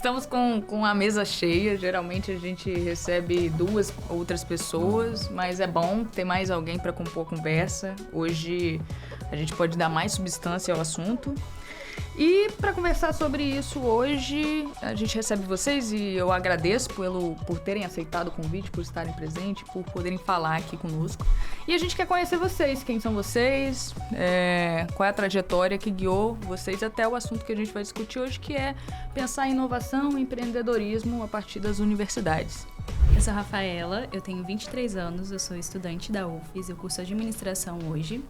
Estamos com a mesa cheia. Geralmente a gente recebe 2 outras pessoas, mas é bom ter mais alguém para compor a conversa. Hoje a gente pode dar mais substância ao assunto. E para conversar sobre isso hoje, a gente recebe vocês e eu agradeço por terem aceitado o convite, por estarem presentes, por poderem falar aqui conosco. E a gente quer conhecer vocês, quem são vocês, qual é a trajetória que guiou vocês até o assunto que a gente vai discutir hoje, que é pensar em inovação e empreendedorismo a partir das universidades. Eu sou a Rafaela, eu tenho 23 anos, eu sou estudante da UFES, eu curso administração hoje.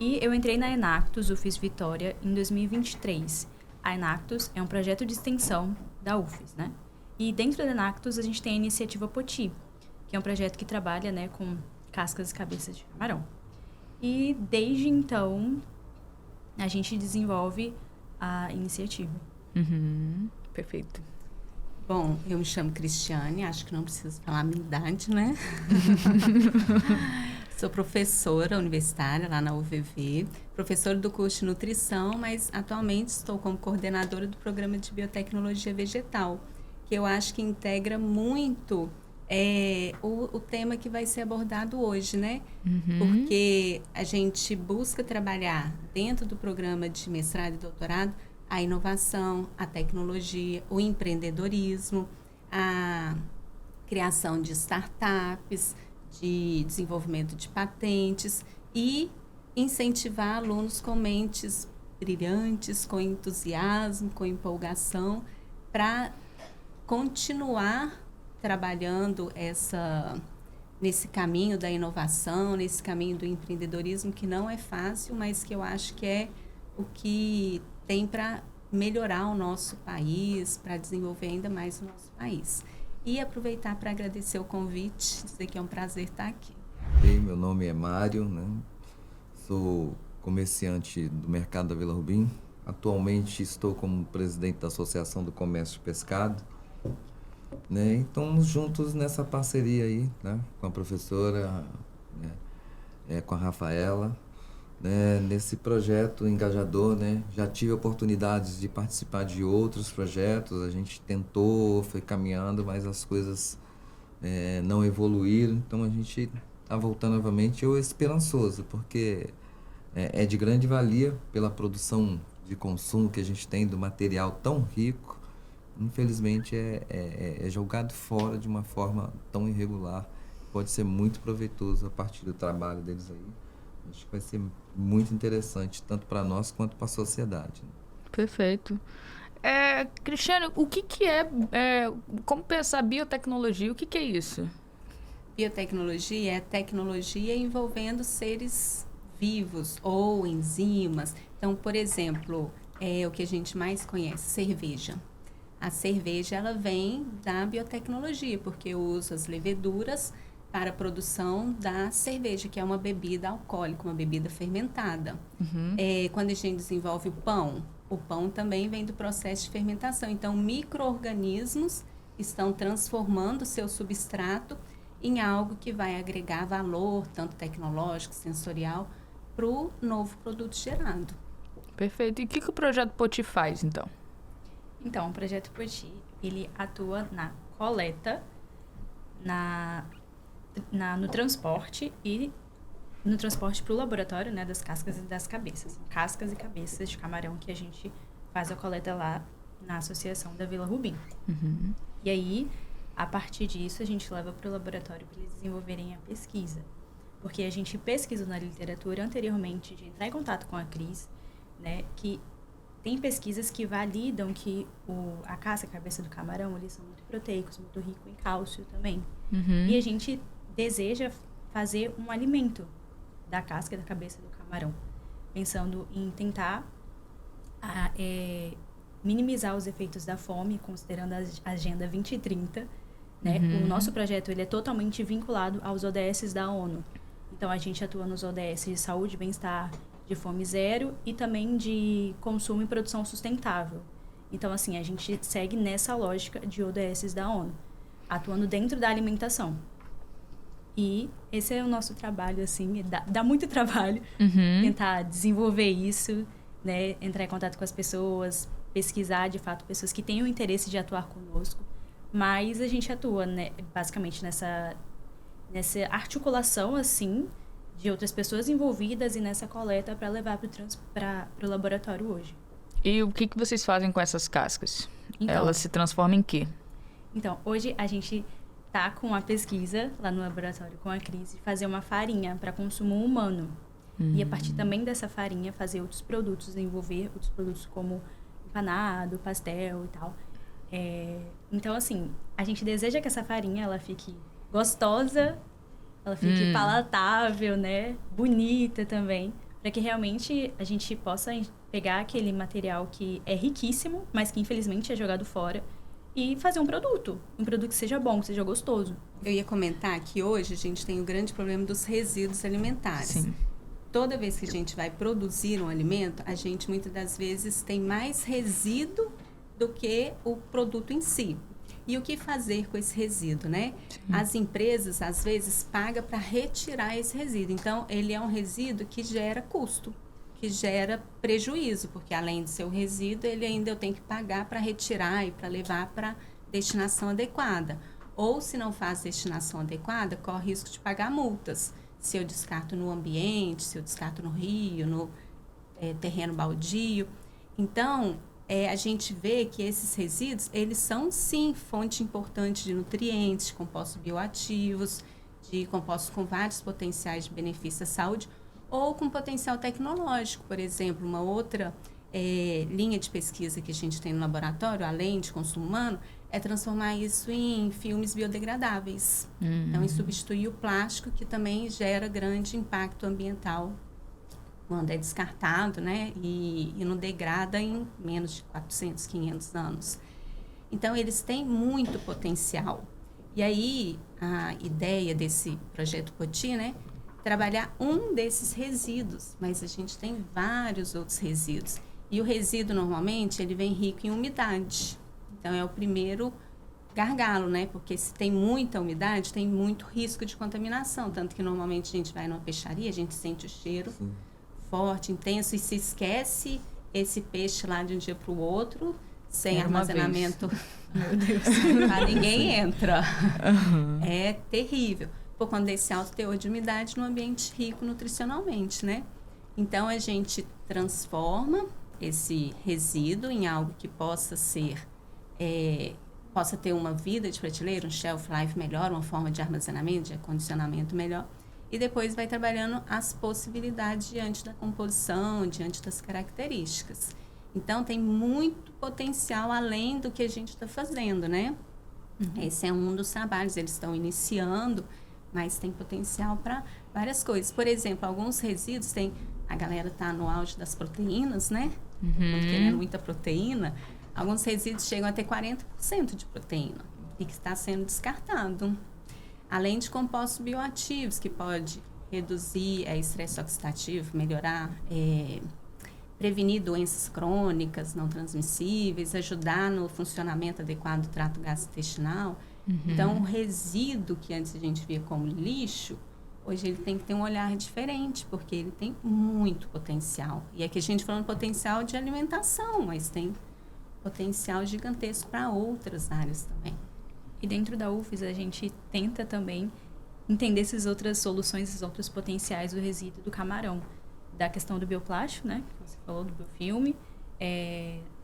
E eu entrei na Enactus, UFES Vitória, em 2023. A Enactus é um projeto de extensão da UFES, né? E dentro da Enactus a gente tem a iniciativa Poti, que é um projeto que trabalha, né, com cascas e cabeças de camarão. E desde então a gente desenvolve a iniciativa. Perfeito. Bom, eu me chamo Cristiane, acho que não preciso falar a minha idade, né? Sou professora universitária lá na UVV, professora do curso de nutrição, mas atualmente estou como coordenadora do programa de biotecnologia vegetal, que eu acho que integra muito o tema que vai ser abordado hoje, né? Porque a gente busca trabalhar dentro do programa de mestrado e doutorado a inovação, a tecnologia, o empreendedorismo, a criação de startups, de desenvolvimento de patentes e incentivar alunos com mentes brilhantes, com entusiasmo, com empolgação, para continuar trabalhando nesse caminho da inovação, nesse caminho do empreendedorismo, que não é fácil, mas que eu acho que é o que tem para melhorar o nosso país, para desenvolver ainda mais o nosso país. E aproveitar para agradecer o convite, dizer que é um prazer estar aqui. Meu nome é Mário, né? Sou comerciante do mercado da Vila Rubim. Atualmente estou como presidente da Associação do Comércio de Pescado, né? E estamos juntos nessa parceria aí, né? Com a professora, né? Com a Rafaela, né? Nesse projeto engajador, né? Já tive oportunidades de participar de outros projetos, a gente tentou, foi caminhando, mas as coisas não evoluíram, então a gente está voltando novamente. Eu esperançoso, porque é de grande valia pela produção de consumo que a gente tem do material tão rico. Infelizmente é jogado fora de uma forma tão irregular. Pode ser muito proveitoso a partir do trabalho deles aí. Acho que vai ser muito interessante, tanto para nós quanto para a sociedade. Perfeito. Cristiane, o que é como pensar biotecnologia? O que é isso? Biotecnologia é tecnologia envolvendo seres vivos ou enzimas. Então, por exemplo, o que a gente mais conhece, cerveja. A cerveja, ela vem da biotecnologia, porque usa as leveduras para a produção da cerveja, que é uma bebida alcoólica, uma bebida fermentada. Quando a gente desenvolve o pão também vem do processo de fermentação. Então, micro-organismos estão transformando o seu substrato em algo que vai agregar valor, tanto tecnológico, sensorial, para o novo produto gerado. Perfeito. E o que o Projeto Poti faz, então? Então, o Projeto Poti, ele atua na coleta, no transporte e no transporte para o laboratório, né, das cascas e das cabeças. Cascas e cabeças de camarão que a gente faz a coleta lá na Associação da Vila Rubim. E aí, a partir disso, a gente leva para o laboratório para eles desenvolverem a pesquisa. Porque a gente pesquisou na literatura anteriormente de entrar em contato com a Cris, né, que tem pesquisas que validam que a casca e a cabeça do camarão, eles são muito proteicos, muito ricos em cálcio também. E a gente deseja fazer um alimento da casca e da cabeça do camarão, pensando em tentar minimizar os efeitos da fome, considerando a Agenda 2030. Né? O nosso projeto ele é totalmente vinculado aos ODS da ONU. Então, a gente atua nos ODS de saúde e bem-estar, de fome zero e também de consumo e produção sustentável. Então, assim, a gente segue nessa lógica de ODS da ONU, atuando dentro da alimentação. E esse é o nosso trabalho, assim, dá muito trabalho tentar desenvolver isso, né? Entrar em contato com as pessoas, pesquisar, de fato, pessoas que tenham interesse de atuar conosco. Mas a gente atua, né, basicamente nessa articulação, assim, de outras pessoas envolvidas e nessa coleta para levar para o laboratório hoje. E o que vocês fazem com essas cascas? Então, Elas se transformam em quê? Então, hoje a gente tá com a pesquisa lá no laboratório com a Cris de fazer uma farinha para consumo humano. E a partir também dessa farinha fazer outros produtos, desenvolver outros produtos como empanado, pastel e tal. Então, assim, a gente deseja que essa farinha ela fique gostosa, ela fique palatável, né? Bonita também, para que realmente a gente possa pegar aquele material que é riquíssimo, mas que infelizmente é jogado fora, e fazer um produto que seja bom, que seja gostoso. Eu ia comentar que hoje a gente tem o grande problema dos resíduos alimentares. Sim. Toda vez que a gente vai produzir um alimento, a gente muitas das vezes tem mais resíduo do que o produto em si. E o que fazer com esse resíduo, né? Sim. As empresas, às vezes, pagam para retirar esse resíduo. Então, ele é um resíduo que gera custo, que gera prejuízo, porque além de ser um resíduo, ele ainda eu tenho que pagar para retirar e para levar para destinação adequada. Ou, se não faz destinação adequada, corre risco de pagar multas. Se eu descarto no ambiente, se eu descarto no rio, no terreno baldio. Então, a gente vê que esses resíduos, eles são, sim, fonte importante de nutrientes, de compostos bioativos, de compostos com vários potenciais de benefício à saúde, ou com potencial tecnológico. Por exemplo, uma outra linha de pesquisa que a gente tem no laboratório, além de consumo humano, é transformar isso em filmes biodegradáveis. Então, em substituir o plástico, que também gera grande impacto ambiental quando é descartado, né? E não degrada em menos de 400, 500 anos. Então, eles têm muito potencial. E aí, a ideia desse projeto Poti, né? Trabalhar um desses resíduos, mas a gente tem vários outros resíduos. E o resíduo, normalmente, ele vem rico em umidade. Então, é o primeiro gargalo, né? Porque se tem muita umidade, tem muito risco de contaminação. Tanto que, normalmente, a gente vai numa peixaria, a gente sente o cheiro forte, intenso, e se esquece esse peixe lá de um dia para o outro, sem armazenamento. Meu Deus. Ninguém entra. É terrível. Por conta desse alto teor de umidade num ambiente rico nutricionalmente, né? Então, a gente transforma esse resíduo em algo que possa ser, possa ter uma vida de prateleira, um shelf life melhor, uma forma de armazenamento, de acondicionamento melhor. E depois vai trabalhando as possibilidades diante da composição, diante das características. Então, tem muito potencial além do que a gente está fazendo, né? Esse é um dos trabalhos, eles estão iniciando, mas tem potencial para várias coisas. Por exemplo, alguns resíduos tem... A galera está no auge das proteínas, né? Querendo muita proteína. Alguns resíduos chegam a ter 40% de proteína e que está sendo descartado. Além de compostos bioativos, que pode reduzir estresse oxidativo, melhorar, prevenir doenças crônicas não transmissíveis, ajudar no funcionamento adequado do trato gastrointestinal. Então, o resíduo que antes a gente via como lixo, hoje ele tem que ter um olhar diferente, porque ele tem muito potencial. E aqui a gente falando potencial de alimentação, mas tem potencial gigantesco para outras áreas também. E dentro da UFES, a gente tenta também entender essas outras soluções, esses outros potenciais do resíduo do camarão. Da questão do bioplástico, né? Que você falou do biofilme.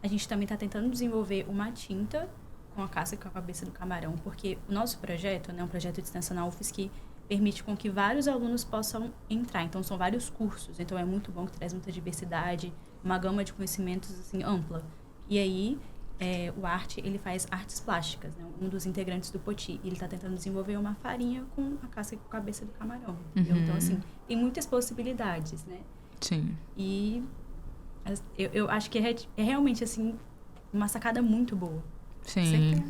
A gente também está tentando desenvolver uma tinta com a casca e com a cabeça do camarão, porque o nosso projeto, né, um projeto de extensão na UFES que permite com que vários alunos possam entrar. Então, são vários cursos. Então, é muito bom, que traz muita diversidade, uma gama de conhecimentos assim, ampla. E aí... o Arte, ele faz artes plásticas, né? Um dos integrantes do Poti. Ele está tentando desenvolver uma farinha com a casca e com a cabeça do camarão. Então, assim, tem muitas possibilidades, né? Sim. E eu acho que é realmente, assim, uma sacada muito boa. Sim.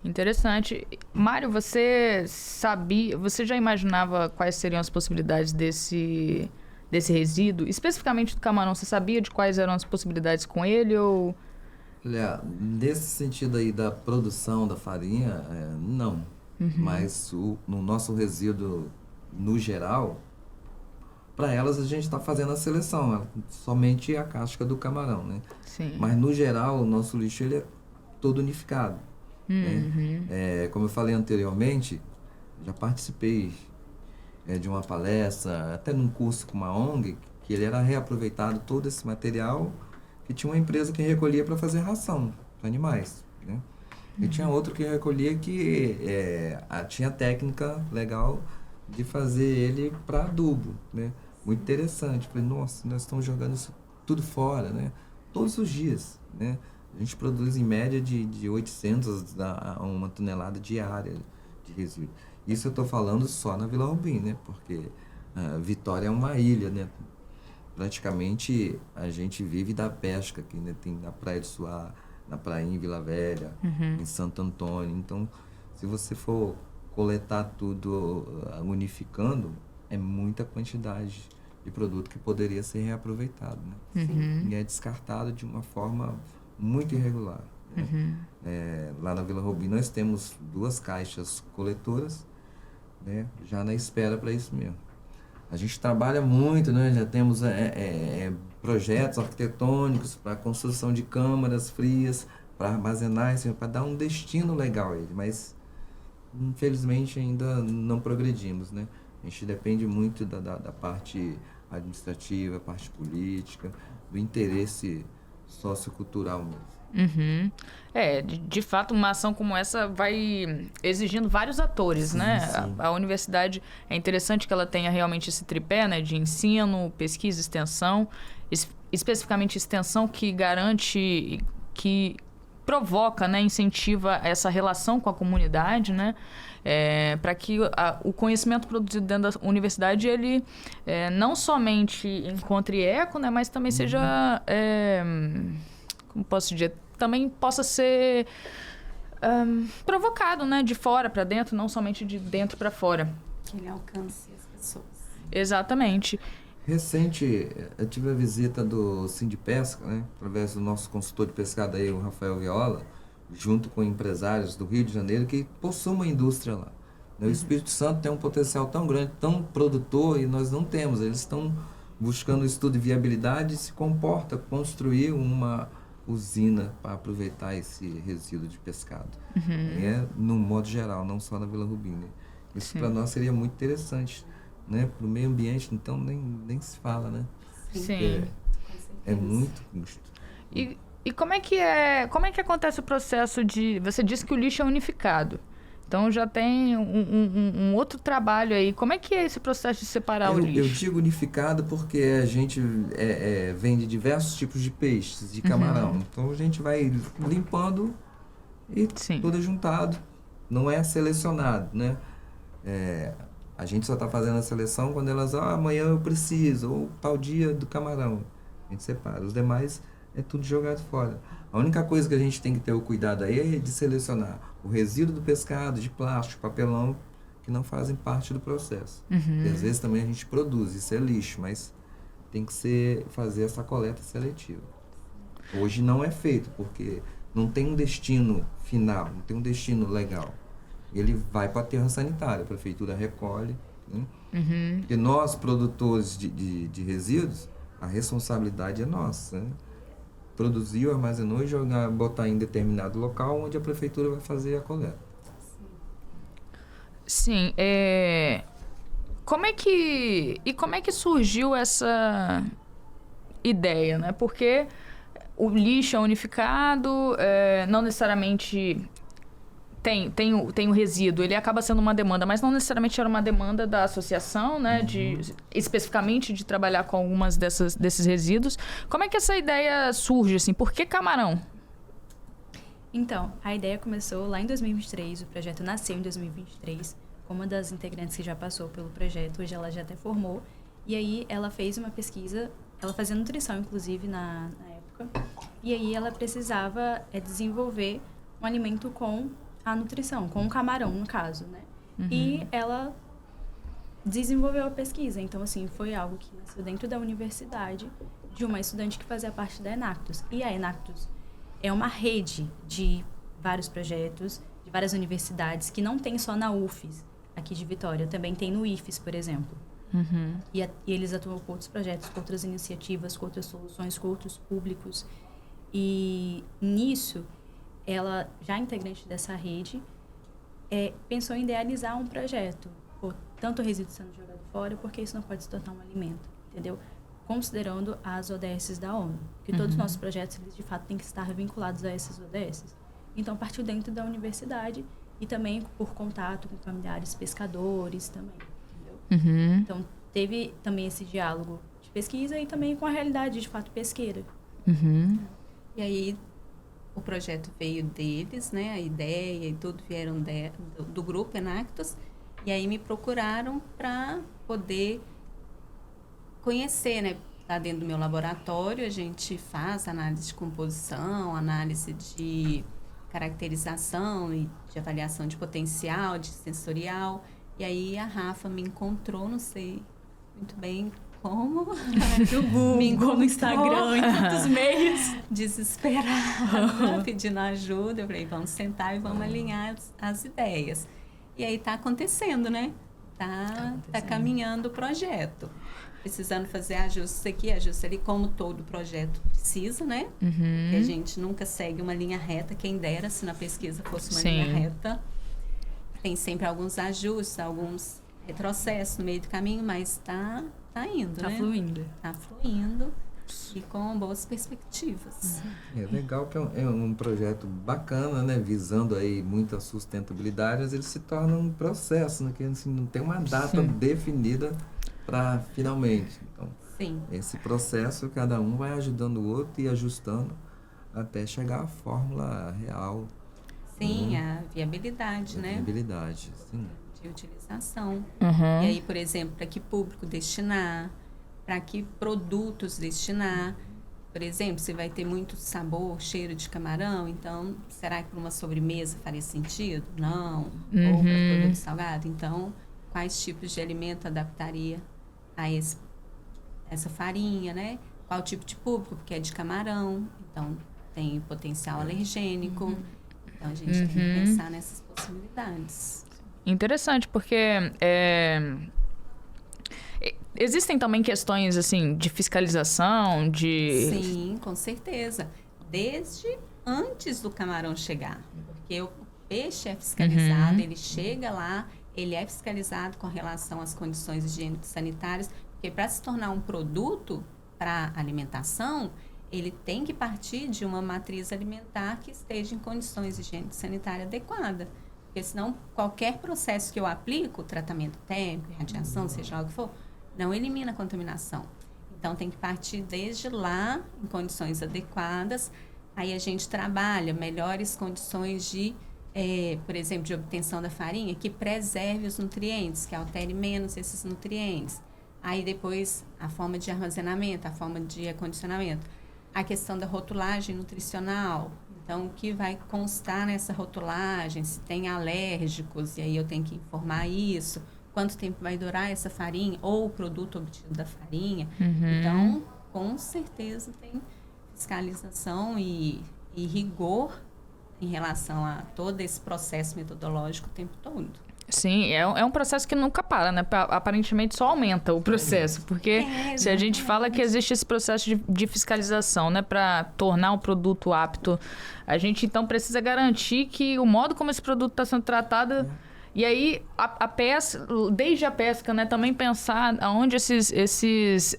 Interessante. Mário, você já imaginava quais seriam as possibilidades desse resíduo? Especificamente do camarão, você sabia de quais eram as possibilidades com ele ou... Olha, nesse sentido aí da produção da farinha, não. Mas no nosso resíduo, no geral, para elas a gente está fazendo a seleção, somente a casca do camarão, né? Sim. Mas no geral o nosso lixo ele é todo unificado. Uhum. Né? Como eu falei anteriormente, já participei de uma palestra, até num curso com uma ONG, que ele era reaproveitado todo esse material, que tinha uma empresa que recolhia para fazer ração para animais, né? E tinha outro que recolhia que tinha técnica legal de fazer ele para adubo, né? Muito interessante. Falei, nossa, nós estamos jogando isso tudo fora, né? Todos os dias, né? A gente produz em média de 800 a 1 tonelada diária de resíduo. Isso eu estou falando só na Vila Rubim, né? Porque Vitória é uma ilha, né? Praticamente a gente vive da pesca aqui, né? Tem na Praia do Suá, na Praia em Vila Velha, em Santo Antônio. Então, se você for coletar tudo unificando, é muita quantidade de produto que poderia ser reaproveitado, né? E é descartado de uma forma muito irregular, né? Lá na Vila Rubim nós temos 2 caixas coletoras, né? Já na espera para isso mesmo. A gente trabalha muito, né? Já temos projetos arquitetônicos para construção de câmaras frias, para armazenar, assim, para dar um destino legal a ele, mas infelizmente ainda não progredimos, né? A gente depende muito da parte administrativa, parte política, do interesse sociocultural mesmo. De fato, uma ação como essa vai exigindo vários atores, né? Sim. A universidade, é interessante que ela tenha realmente esse tripé, né? De ensino, pesquisa e extensão. Especificamente extensão que garante, que provoca, né? Incentiva essa relação com a comunidade, né? Para que o conhecimento produzido dentro da universidade, ele não somente encontre eco, né? Mas também seja... como posso dizer, também possa ser provocado, né, de fora para dentro, não somente de dentro para fora. Que ele alcance as pessoas. Exatamente. Recente, eu tive a visita do Sindipesca, né, através do nosso consultor de pescado aí, o Rafael Viola, junto com empresários do Rio de Janeiro que possuem uma indústria lá. O Espírito Santo tem um potencial tão grande, tão produtor, e nós não temos. Eles estão buscando um estudo de viabilidade e se comporta construir uma usina para aproveitar esse resíduo de pescado. No modo geral, não só na Vila Rubim, né? Isso para nós seria muito interessante, né? Para o meio ambiente, então nem se fala, né? Sim. É muito custo. E como é que acontece o processo de... Você disse que o lixo é unificado. Então já tem um outro trabalho aí. Como é que é esse processo de separar o lixo? Eu digo unificado porque a gente vende diversos tipos de peixes, de camarão. Então a gente vai limpando e tudo juntado. Não é selecionado, né? A gente só está fazendo a seleção quando elas... amanhã eu preciso, ou tal dia do camarão. A gente separa. Os demais é tudo jogado fora. A única coisa que a gente tem que ter o cuidado aí é de selecionar o resíduo do pescado, de plástico, papelão, que não fazem parte do processo. E às vezes também a gente produz, isso é lixo, mas tem que fazer essa coleta seletiva. Hoje não é feito, porque não tem um destino final, não tem um destino legal. Ele vai para o aterro sanitário, a prefeitura recolhe, né? Porque nós, produtores de resíduos, a responsabilidade é nossa, né? Produziu, armazenou e botar em determinado local onde a prefeitura vai fazer a coleta. Sim. Como é que surgiu essa ideia, né? Porque o lixo é unificado, não necessariamente tem o resíduo, ele acaba sendo uma demanda, mas não necessariamente era uma demanda da associação, né? Especificamente de trabalhar com algumas desses resíduos. Como é que essa ideia surge, assim? Por que camarão? Então, a ideia começou lá em 2023, o projeto nasceu em 2023, com uma das integrantes que já passou pelo projeto, hoje ela já até formou, e aí ela fez uma pesquisa, ela fazia nutrição, inclusive, na época, e aí ela precisava desenvolver um alimento com a nutrição, com o camarão, no caso, né? E ela desenvolveu a pesquisa. Então, assim, foi algo que nasceu dentro da universidade de uma estudante que fazia parte da Enactus. E a Enactus é uma rede de vários projetos, de várias universidades, que não tem só na UFES, aqui de Vitória. Também tem no IFES, por exemplo. E eles atuam com outros projetos, com outras iniciativas, com outras soluções, com outros públicos. E nisso, ela, já integrante dessa rede, pensou em idealizar um projeto. Tanto o resíduo sendo jogado fora, porque isso não pode se tornar um alimento, entendeu? Considerando as ODSs da ONU. Porque todos os nossos projetos, eles de fato têm que estar vinculados a essas ODSs. Então, partiu dentro da universidade e também por contato com familiares pescadores também, entendeu? Então, teve também esse diálogo de pesquisa e também com a realidade, de fato, pesqueira. E aí, o projeto veio deles, né? A ideia e tudo vieram do grupo Enactus. E aí, me procuraram para poder conhecer, né? Lá dentro do meu laboratório, a gente faz análise de composição, análise de caracterização e de avaliação de potencial, de sensorial. E aí a Rafa me encontrou, não sei muito bem como. No Google, no Instagram, em tantos meios. Desesperada, pedindo ajuda. Eu falei, vamos sentar e vamos alinhar as ideias. E aí tá acontecendo, né? Tá caminhando o projeto. Precisando fazer ajustes aqui, ajustes ali, como todo projeto precisa, né? E a gente nunca segue uma linha reta. Quem dera se na pesquisa fosse uma linha reta. Tem sempre alguns ajustes, alguns retrocessos no meio do caminho, mas tá indo, né? Fluindo. Tá fluindo e com boas perspectivas. É legal que é um projeto bacana, né? Visando aí muita sustentabilidade, mas ele se torna um processo, né? Que assim, não tem uma data definida para finalmente. Então, esse processo, cada um vai ajudando o outro e ajustando até chegar à fórmula real. Sim, a viabilidade, né? Viabilidade, sim. De utilização. E aí, por exemplo, para que público destinar, para que produtos destinar. Por exemplo, se vai ter muito sabor, cheiro de camarão, então, será que para uma sobremesa faria sentido? Não. Ou para produto salgado? Então, quais tipos de alimento adaptaria a essa farinha, né? Qual tipo de público? Porque é de camarão, então tem potencial alergênico. Então, a gente tem que pensar nessas possibilidades. Interessante, porque existem também questões, assim, de fiscalização, de... Sim, com certeza. Desde antes do camarão chegar. Porque o peixe é fiscalizado, ele chega lá, ele é fiscalizado com relação às condições higiênico-sanitárias, porque para se tornar um produto para alimentação, ele tem que partir de uma matriz alimentar que esteja em condições higiênico-sanitárias adequadas. Porque senão, qualquer processo que eu aplico, tratamento térmico, radiação, seja lá o que for, não elimina a contaminação. Então, tem que partir desde lá, em condições adequadas. Aí a gente trabalha melhores condições de, por exemplo, de obtenção da farinha, que preserve os nutrientes, que altere menos esses nutrientes. Aí depois, a forma de armazenamento, a forma de acondicionamento. A questão da rotulagem nutricional. Então, o que vai constar nessa rotulagem, se tem alérgicos, e aí eu tenho que informar isso. Quanto tempo vai durar essa farinha, ou o produto obtido da farinha. Então, com certeza tem fiscalização e rigor em relação a todo esse processo metodológico o tempo todo. Sim, é um processo que nunca para, né? Aparentemente só aumenta o processo, porque se a gente fala que existe esse processo de fiscalização, né? Para tornar o produto apto, a gente então precisa garantir que o modo como esse produto está sendo tratado... E aí, a pesca, desde a pesca, né? Também pensar aonde esses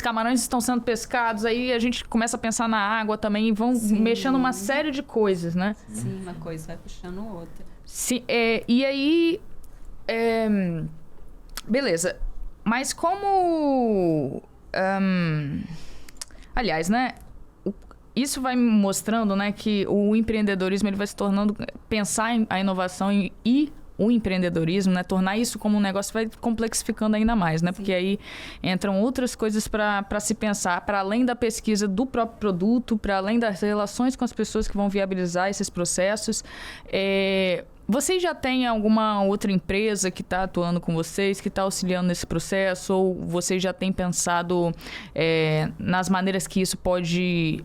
camarões estão sendo pescados, aí a gente começa a pensar na água também e vão mexendo uma série de coisas, né? Sim, uma coisa vai puxando outra. Sim, e aí... beleza, mas como... aliás, né? Isso vai me mostrando, né, que o empreendedorismo ele vai se tornando... Pensar a inovação e o empreendedorismo, né? Tornar isso como um negócio vai complexificando ainda mais, né? Sim. Porque aí entram outras coisas para se pensar, para além da pesquisa do próprio produto, para além das relações com as pessoas que vão viabilizar esses processos. Vocês já têm alguma outra empresa que está atuando com vocês, que está auxiliando nesse processo? Ou vocês já têm pensado nas maneiras que isso pode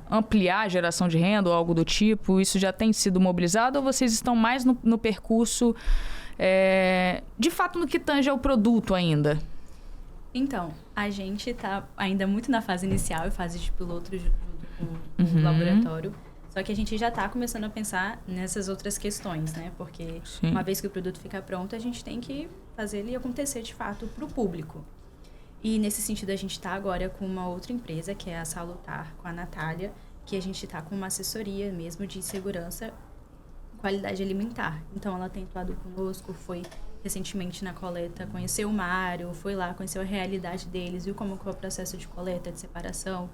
ampliar a geração de renda ou algo do tipo? Isso já tem sido mobilizado ou vocês estão mais no percurso De fato, no que tange ao produto ainda? Então, a gente está ainda muito na fase inicial e fase de piloto junto com o laboratório. Só que a gente já está começando a pensar nessas outras questões, né? Porque uma vez que o produto fica pronto, a gente tem que fazer ele acontecer de fato para o público. E nesse sentido, a gente está agora com uma outra empresa, que é a Salutar, com a Natália, que a gente está com uma assessoria mesmo de segurança e qualidade alimentar. Então, ela tem atuado conosco, foi recentemente na coleta, conheceu o Mário, foi lá, conheceu a realidade deles, viu como que é o processo de coleta, de separação.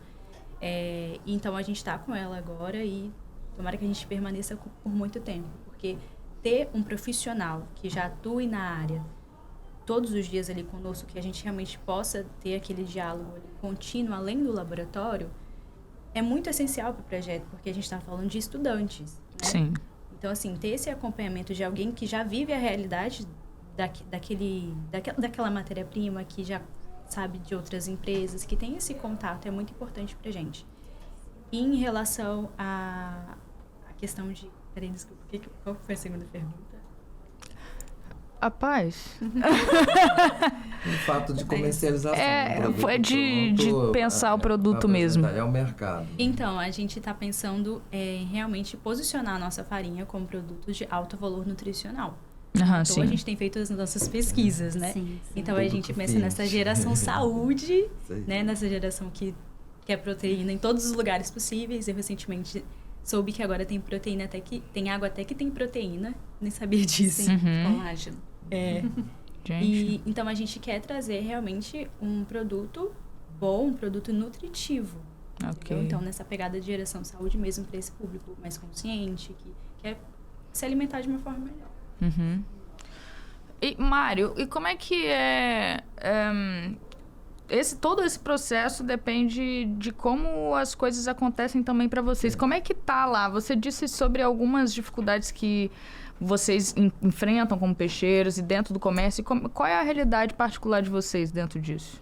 Então, a gente está com ela agora e tomara que a gente permaneça por muito tempo. Porque ter um profissional que já atue na área todos os dias ali conosco, que a gente realmente possa ter aquele diálogo ali contínuo além do laboratório, é muito essencial para o projeto, porque a gente está falando de estudantes, né? Sim. Então, assim, ter esse acompanhamento de alguém que já vive a realidade daquela matéria-prima, que já sabe de outras empresas, que tem esse contato, é muito importante para a gente. E em relação à questão de... Peraí, desculpa, qual foi a segunda pergunta? Rapaz. O fato de comercialização. Foi de pensar o produto mesmo. É o mercado. Então, a gente está pensando em realmente posicionar a nossa farinha como produto de alto valor nutricional. Então, Sim. a gente tem feito as nossas pesquisas, né? Sim. Então, a gente pensa nessa geração saúde, né? Nessa geração que quer proteína em todos os lugares possíveis. Eu recentemente soube que agora tem proteína até que... Tem água até que tem proteína. Nem sabia disso. Sim, colágeno. Gente. Então, a gente quer trazer realmente um produto bom, um produto nutritivo. Ok. Então, nessa pegada de geração saúde mesmo para esse público mais consciente, que quer se alimentar de uma forma melhor. E, Mário, e como é que todo esse processo depende de como as coisas acontecem também para vocês. Como é que tá lá? Você disse sobre algumas dificuldades que vocês enfrentam como peixeiros e dentro do comércio. Qual é a realidade particular de vocês dentro disso?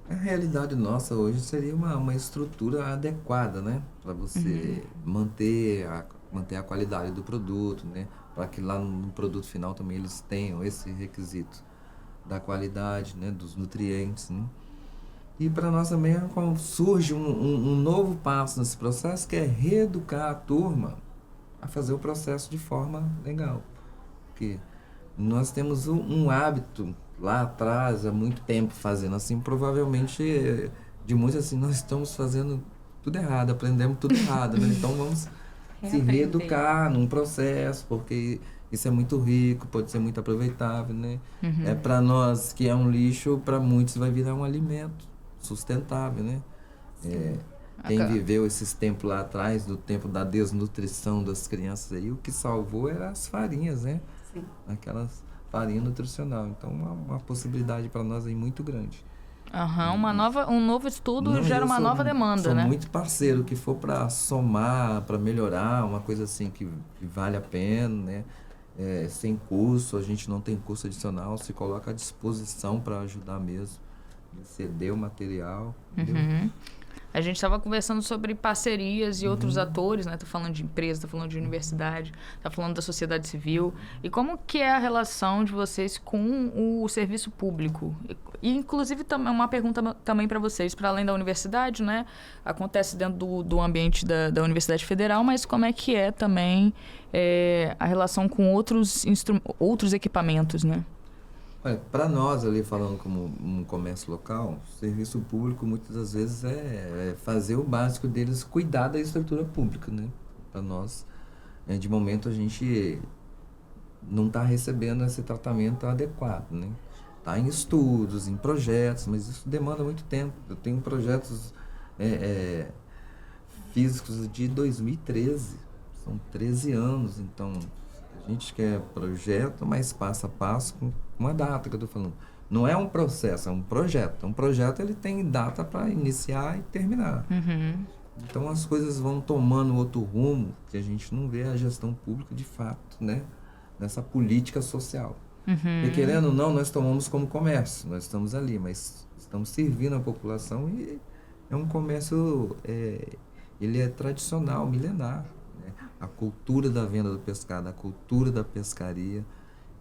A realidade nossa hoje seria uma estrutura adequada, né? Para você manter a qualidade do produto, né? Para que lá no produto final também eles tenham esse requisito da qualidade, né? Dos nutrientes, né? E para nós também surge um novo passo nesse processo, que é reeducar a turma a fazer o processo de forma legal. Porque nós temos um hábito lá atrás, há muito tempo fazendo assim, provavelmente de muitos assim, nós estamos fazendo tudo errado, aprendemos tudo errado, né? Então vamos se reeducar num processo, porque isso é muito rico, pode ser muito aproveitável, né? Para nós que é um lixo, para muitos vai virar um alimento sustentável, né? Quem viveu esses tempos lá atrás, do tempo da desnutrição das crianças aí, o que salvou eram as farinhas, né? Sim. Aquelas farinhas nutricional. Então, uma possibilidade para nós aí muito grande. Um novo estudo gera uma nova demanda, né? Sou muito parceiro, que for para somar, para melhorar, uma coisa assim que vale a pena, né? Sem curso, a gente não tem curso adicional, se coloca à disposição para ajudar mesmo, ceder o material. A gente estava conversando sobre parcerias e outros atores, né? Tá falando de empresa, tá falando de universidade, tá falando da sociedade civil. E como que é a relação de vocês com o serviço público? E, inclusive, uma pergunta também para vocês, para além da universidade, né? Acontece dentro do ambiente da Universidade Federal, mas como é que é também a relação com outros equipamentos, né? Olha, para nós ali, falando como um comércio local, o serviço público muitas das vezes é fazer o básico deles, cuidar da estrutura pública, né? Para nós, de momento, a gente não está recebendo esse tratamento adequado, né? Está em estudos, em projetos, mas isso demanda muito tempo. Eu tenho projetos físicos de 2013, são 13 anos, então a gente quer projeto, mas passo a passo, com uma data que eu estou falando. Não é um processo, é um projeto. Um projeto ele tem data para iniciar e terminar. Então as coisas vão tomando outro rumo, que a gente não vê a gestão pública de fato, né? Nessa política social. E querendo ou não, nós tomamos como comércio, nós estamos ali, mas estamos servindo a população e é um comércio, ele é tradicional, milenar. A cultura da venda do pescado, a cultura da pescaria,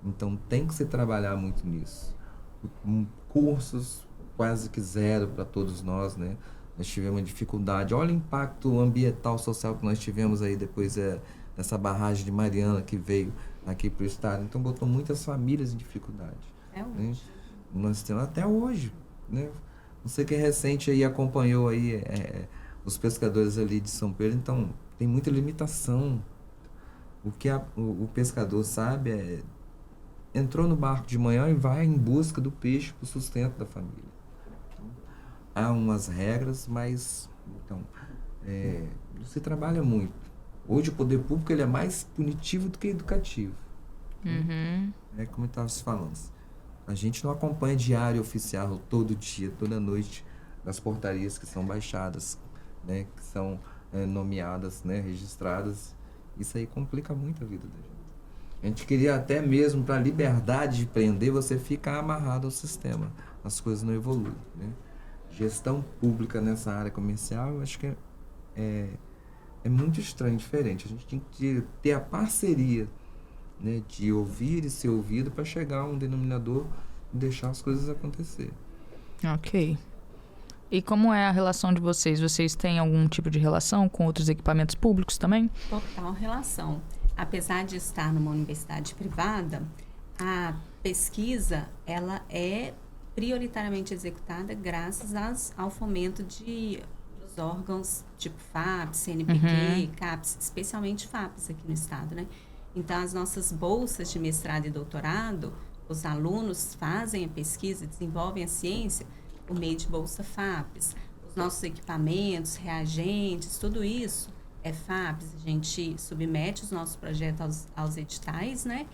Então tem que se trabalhar muito nisso. Cursos quase que zero para todos nós, né? Nós tivemos uma dificuldade. Olha o impacto ambiental, social que nós tivemos aí depois dessa barragem de Mariana que veio aqui para o estado. Então botou muitas famílias em dificuldade. Né? Nós temos até hoje, né? Não sei quem recente aí acompanhou aí os pescadores ali de São Pedro. Então tem muita limitação. O que o pescador sabe entrou no barco de manhã e vai em busca do peixe para o sustento da família. Então, há umas regras, mas então, se trabalha muito. Hoje o poder público ele é mais punitivo do que educativo. É como eu estava se falando. A gente não acompanha diário oficial todo dia, toda noite, das portarias que são baixadas, né, que são nomeadas, né, registradas. Isso aí complica muito a vida da gente. A gente queria até mesmo, para a liberdade de empreender, você ficar amarrado ao sistema. As coisas não evoluem, né? Gestão pública nessa área comercial, eu acho que é muito estranho, diferente. A gente tem que ter a parceria, né, de ouvir e ser ouvido para chegar a um denominador e deixar as coisas acontecer. Ok. E como é a relação de vocês? Vocês têm algum tipo de relação com outros equipamentos públicos também? Total relação. Apesar de estar numa universidade privada, a pesquisa ela é prioritariamente executada graças ao fomento dos órgãos tipo FAPES, CNPq, CAPES, especialmente FAPES aqui no estado, né? Então, as nossas bolsas de mestrado e doutorado, os alunos fazem a pesquisa, desenvolvem a ciência por meio de bolsa FAPES. Os nossos equipamentos, reagentes, tudo isso é FAPES. A gente submete os nossos projetos aos editais, né?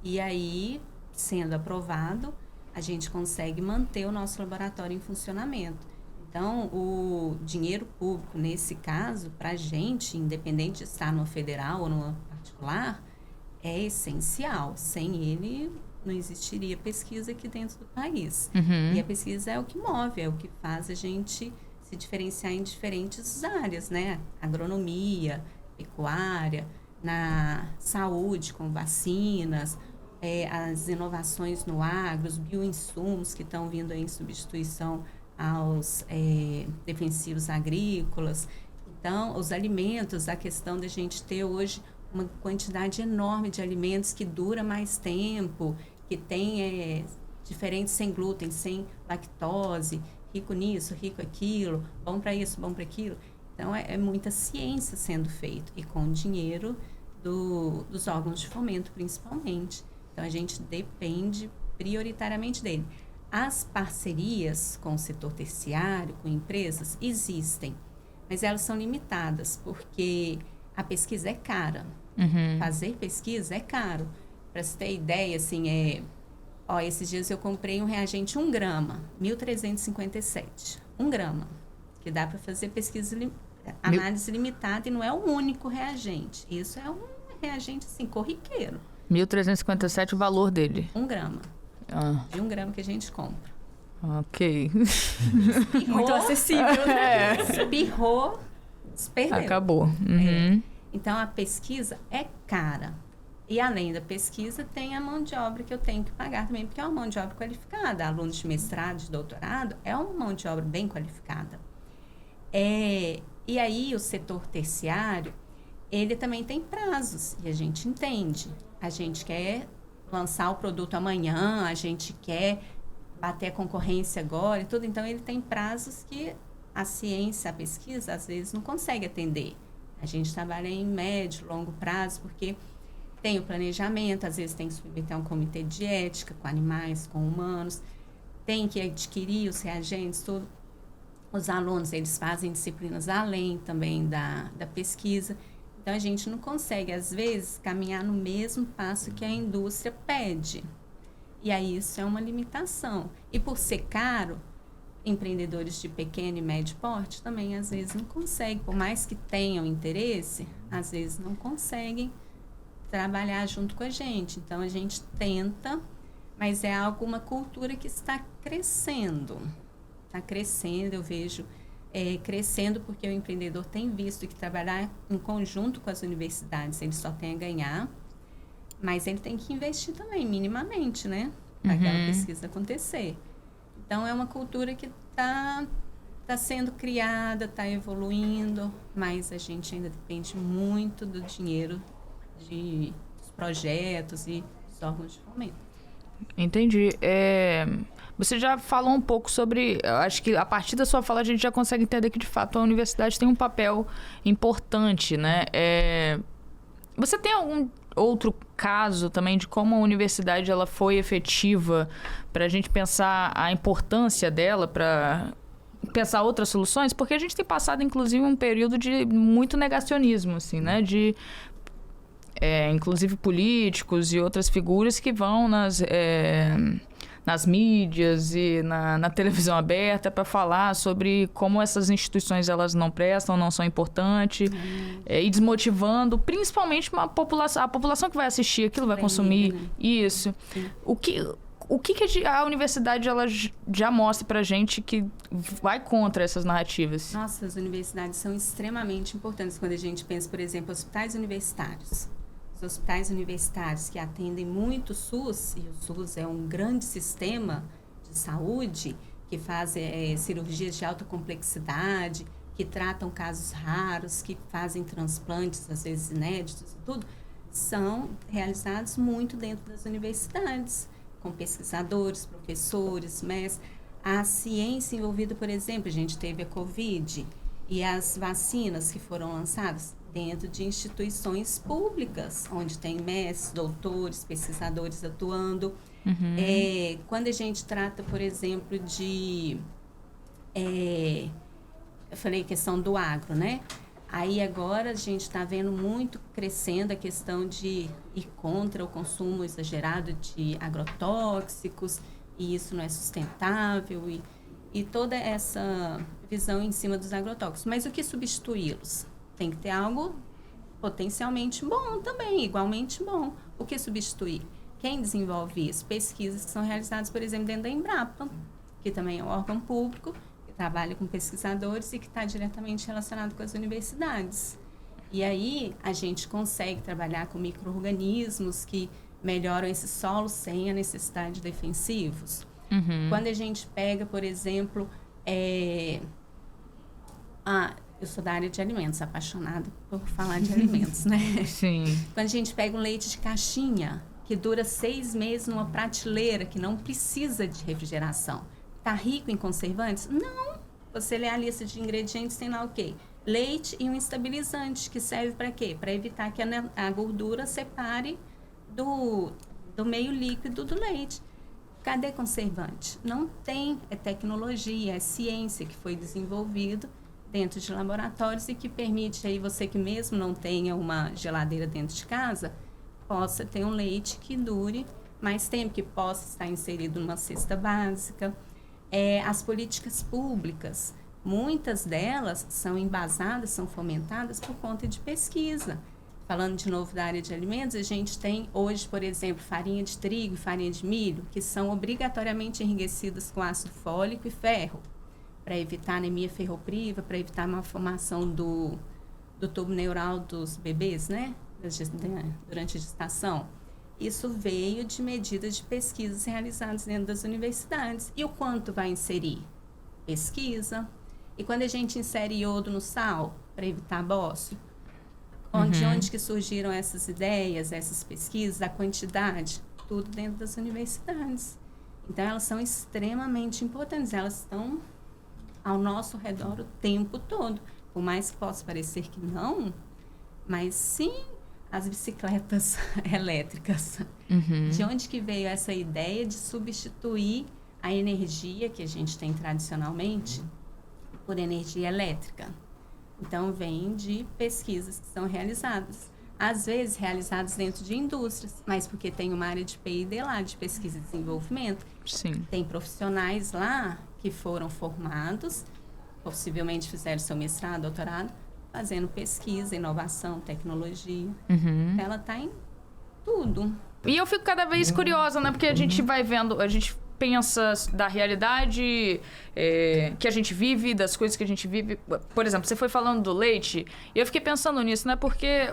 E aí, sendo aprovado, a gente consegue manter o nosso laboratório em funcionamento. Então, o dinheiro público, nesse caso, para a gente, independente de estar numa federal ou numa particular, é essencial. Sem ele, não existiria pesquisa aqui dentro do país. E a pesquisa é o que move, é o que faz a gente se diferenciar em diferentes áreas, né? Agronomia, pecuária, na saúde, com vacinas, as inovações no agro, os bioinsumos que estão vindo aí em substituição aos defensivos agrícolas. Então, os alimentos, a questão da gente ter hoje uma quantidade enorme de alimentos que dura mais tempo, que tem diferentes sem glúten, sem lactose, rico nisso, rico aquilo, bom para isso, bom para aquilo. Então, é muita ciência sendo feita e com dinheiro dos órgãos de fomento, principalmente. Então, a gente depende prioritariamente dele. As parcerias com o setor terciário, com empresas, existem, mas elas são limitadas, porque a pesquisa é cara. Fazer pesquisa é caro. Para você ter ideia, assim, esses dias eu comprei um reagente 1 grama, 1.357. 1 grama, que dá para fazer pesquisa, análise limitada, e não é o único reagente. Isso é um reagente, assim, corriqueiro. 1.357 o valor dele? 1 grama. De 1 grama que a gente compra. Ok. Espirrou, muito acessível, né? Espirrou, perdeu. Acabou. Então, a pesquisa é cara. E, além da pesquisa, tem a mão de obra que eu tenho que pagar também, porque é uma mão de obra qualificada. Alunos de mestrado, de doutorado, é uma mão de obra bem qualificada. E aí, o setor terciário, ele também tem prazos, e a gente entende. A gente quer lançar o produto amanhã, a gente quer bater a concorrência agora e tudo. Então, ele tem prazos que a ciência, a pesquisa, às vezes, não consegue atender. A gente trabalha em médio, longo prazo, porque tem o planejamento, às vezes tem que submeter a um comitê de ética com animais, com humanos, tem que adquirir os reagentes, tudo. Os alunos, eles fazem disciplinas além também da pesquisa. Então, a gente não consegue, às vezes, caminhar no mesmo passo que a indústria pede. E aí, isso é uma limitação. E por ser caro, empreendedores de pequeno e médio porte também, às vezes, não conseguem. Por mais que tenham interesse, às vezes não conseguem trabalhar junto com a gente. Então, a gente tenta, mas é alguma cultura que está crescendo. Está crescendo, eu vejo crescendo, porque o empreendedor tem visto que trabalhar em conjunto com as universidades, ele só tem a ganhar. Mas ele tem que investir também, minimamente, né? Para aquela pesquisa acontecer. Então, é uma cultura que está sendo criada, está evoluindo, mas a gente ainda depende muito do dinheiro dos projetos e dos órgãos de fomento. Entendi. Você já falou um pouco sobre... Eu acho que a partir da sua fala a gente já consegue entender que, de fato, a universidade tem um papel importante, né? Você tem algum outro caso também de como a universidade ela foi efetiva para a gente pensar a importância dela para pensar outras soluções? Porque a gente tem passado, inclusive, um período de muito negacionismo, assim, né? De... inclusive políticos e outras figuras que vão nas mídias e na televisão aberta para falar sobre como essas instituições elas não prestam, não são importantes, e desmotivando principalmente a população que vai assistir aquilo, vai consumir, né? Isso. Sim. O que a universidade ela já mostra pra gente que vai contra essas narrativas? Nossa, as universidades são extremamente importantes quando a gente pensa, por exemplo, hospitais universitários. Os hospitais universitários que atendem muito o SUS, e o SUS é um grande sistema de saúde, que faz cirurgias de alta complexidade, que tratam casos raros, que fazem transplantes, às vezes inéditos e tudo, são realizados muito dentro das universidades, com pesquisadores, professores, mestres. A ciência envolvida, por exemplo, a gente teve a Covid e as vacinas que foram lançadas dentro de instituições públicas, onde tem mestres, doutores, pesquisadores atuando. Quando a gente trata, por exemplo, eu falei questão do agro, né? Aí agora a gente está vendo muito crescendo a questão de ir contra o consumo exagerado de agrotóxicos, e isso não é sustentável, e toda essa visão em cima dos agrotóxicos. Mas o que substituí-los? Tem que ter algo potencialmente bom também, igualmente bom. O que substituir? Quem desenvolve isso? Pesquisas que são realizadas, por exemplo, dentro da Embrapa, que também é um órgão público, que trabalha com pesquisadores e que está diretamente relacionado com as universidades. E aí a gente consegue trabalhar com micro-organismos que melhoram esse solo sem a necessidade de defensivos. Quando a gente pega, por exemplo, eu sou da área de alimentos, apaixonada por falar de alimentos, né? Sim. Quando a gente pega um leite de caixinha, que dura 6 meses numa prateleira, que não precisa de refrigeração, tá rico em conservantes? Não. Você lê a lista de ingredientes, tem lá o quê? Leite e um estabilizante, que serve para quê? Para evitar que a gordura separe do meio líquido do leite. Cadê conservante? Não tem. É tecnologia, é ciência que foi desenvolvido dentro de laboratórios e que permite aí você que mesmo não tenha uma geladeira dentro de casa, possa ter um leite que dure mais tempo, que possa estar inserido numa cesta básica. As políticas públicas, muitas delas são embasadas, são fomentadas por conta de pesquisa. Falando de novo da área de alimentos, a gente tem hoje, por exemplo, farinha de trigo e farinha de milho, que são obrigatoriamente enriquecidas com ácido fólico e ferro, para evitar anemia ferropriva, para evitar a malformação do tubo neural dos bebês, né? Durante a gestação. Isso veio de medidas de pesquisas realizadas dentro das universidades. E o quanto vai inserir? Pesquisa. E quando a gente insere iodo no sal, para evitar bócio, de onde que surgiram essas ideias, essas pesquisas, a quantidade? Tudo dentro das universidades. Então, elas são extremamente importantes. Elas estão ao nosso redor o tempo todo. Por mais que possa parecer que não, mas sim, as bicicletas elétricas. De onde que veio essa ideia de substituir a energia que a gente tem tradicionalmente por energia elétrica? Então, vem de pesquisas que são realizadas. Às vezes, realizadas dentro de indústrias, mas porque tem uma área de P&D lá, de pesquisa e desenvolvimento. Sim. Tem profissionais lá que foram formados, possivelmente fizeram seu mestrado, doutorado, fazendo pesquisa, inovação, tecnologia. Ela está em tudo. E eu fico cada vez curiosa, né? Porque a gente vai vendo, a gente pensa da realidade que a gente vive, das coisas que a gente vive. Por exemplo, você foi falando do leite, e eu fiquei pensando nisso, né? Porque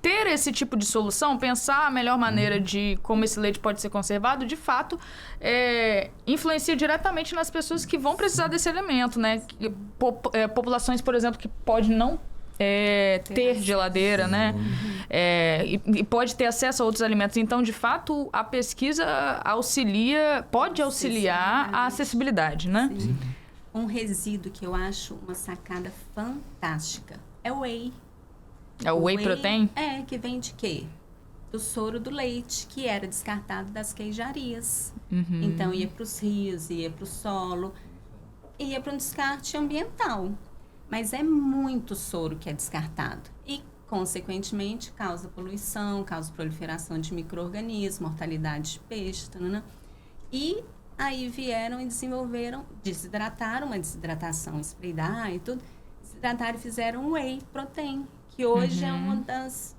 ter esse tipo de solução, pensar a melhor maneira de como esse leite pode ser conservado, de fato, influencia diretamente nas pessoas que vão precisar desse alimento, né? Populações, por exemplo, que pode não ter geladeira, né? E pode ter acesso a outros alimentos. Então, de fato, a pesquisa pode auxiliar a acessibilidade, né? Sim. Um resíduo que eu acho uma sacada fantástica é o whey. É o whey protein? Que vem de quê? Do soro do leite, que era descartado das queijarias. Então, ia para os rios, ia para o solo, ia para um descarte ambiental. Mas é muito soro que é descartado. E, consequentemente, causa poluição, causa proliferação de micro-organismos, mortalidade de peixe, e aí vieram e desidrataram uma desidratação spray dye e tudo, desidrataram e fizeram whey protein, que hoje é um dos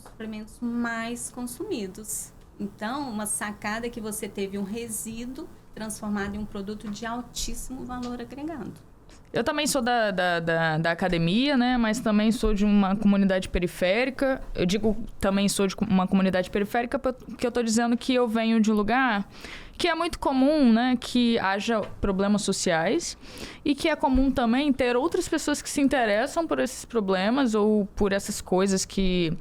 suplementos mais consumidos. Então, uma sacada que você teve um resíduo transformado em um produto de altíssimo valor agregado. Eu também sou da academia, né? Mas também sou de uma comunidade periférica. Eu digo também sou de uma comunidade periférica porque eu estou dizendo que eu venho de um lugar que é muito comum, né? Que haja problemas sociais e que é comum também ter outras pessoas que se interessam por esses problemas ou por essas coisas que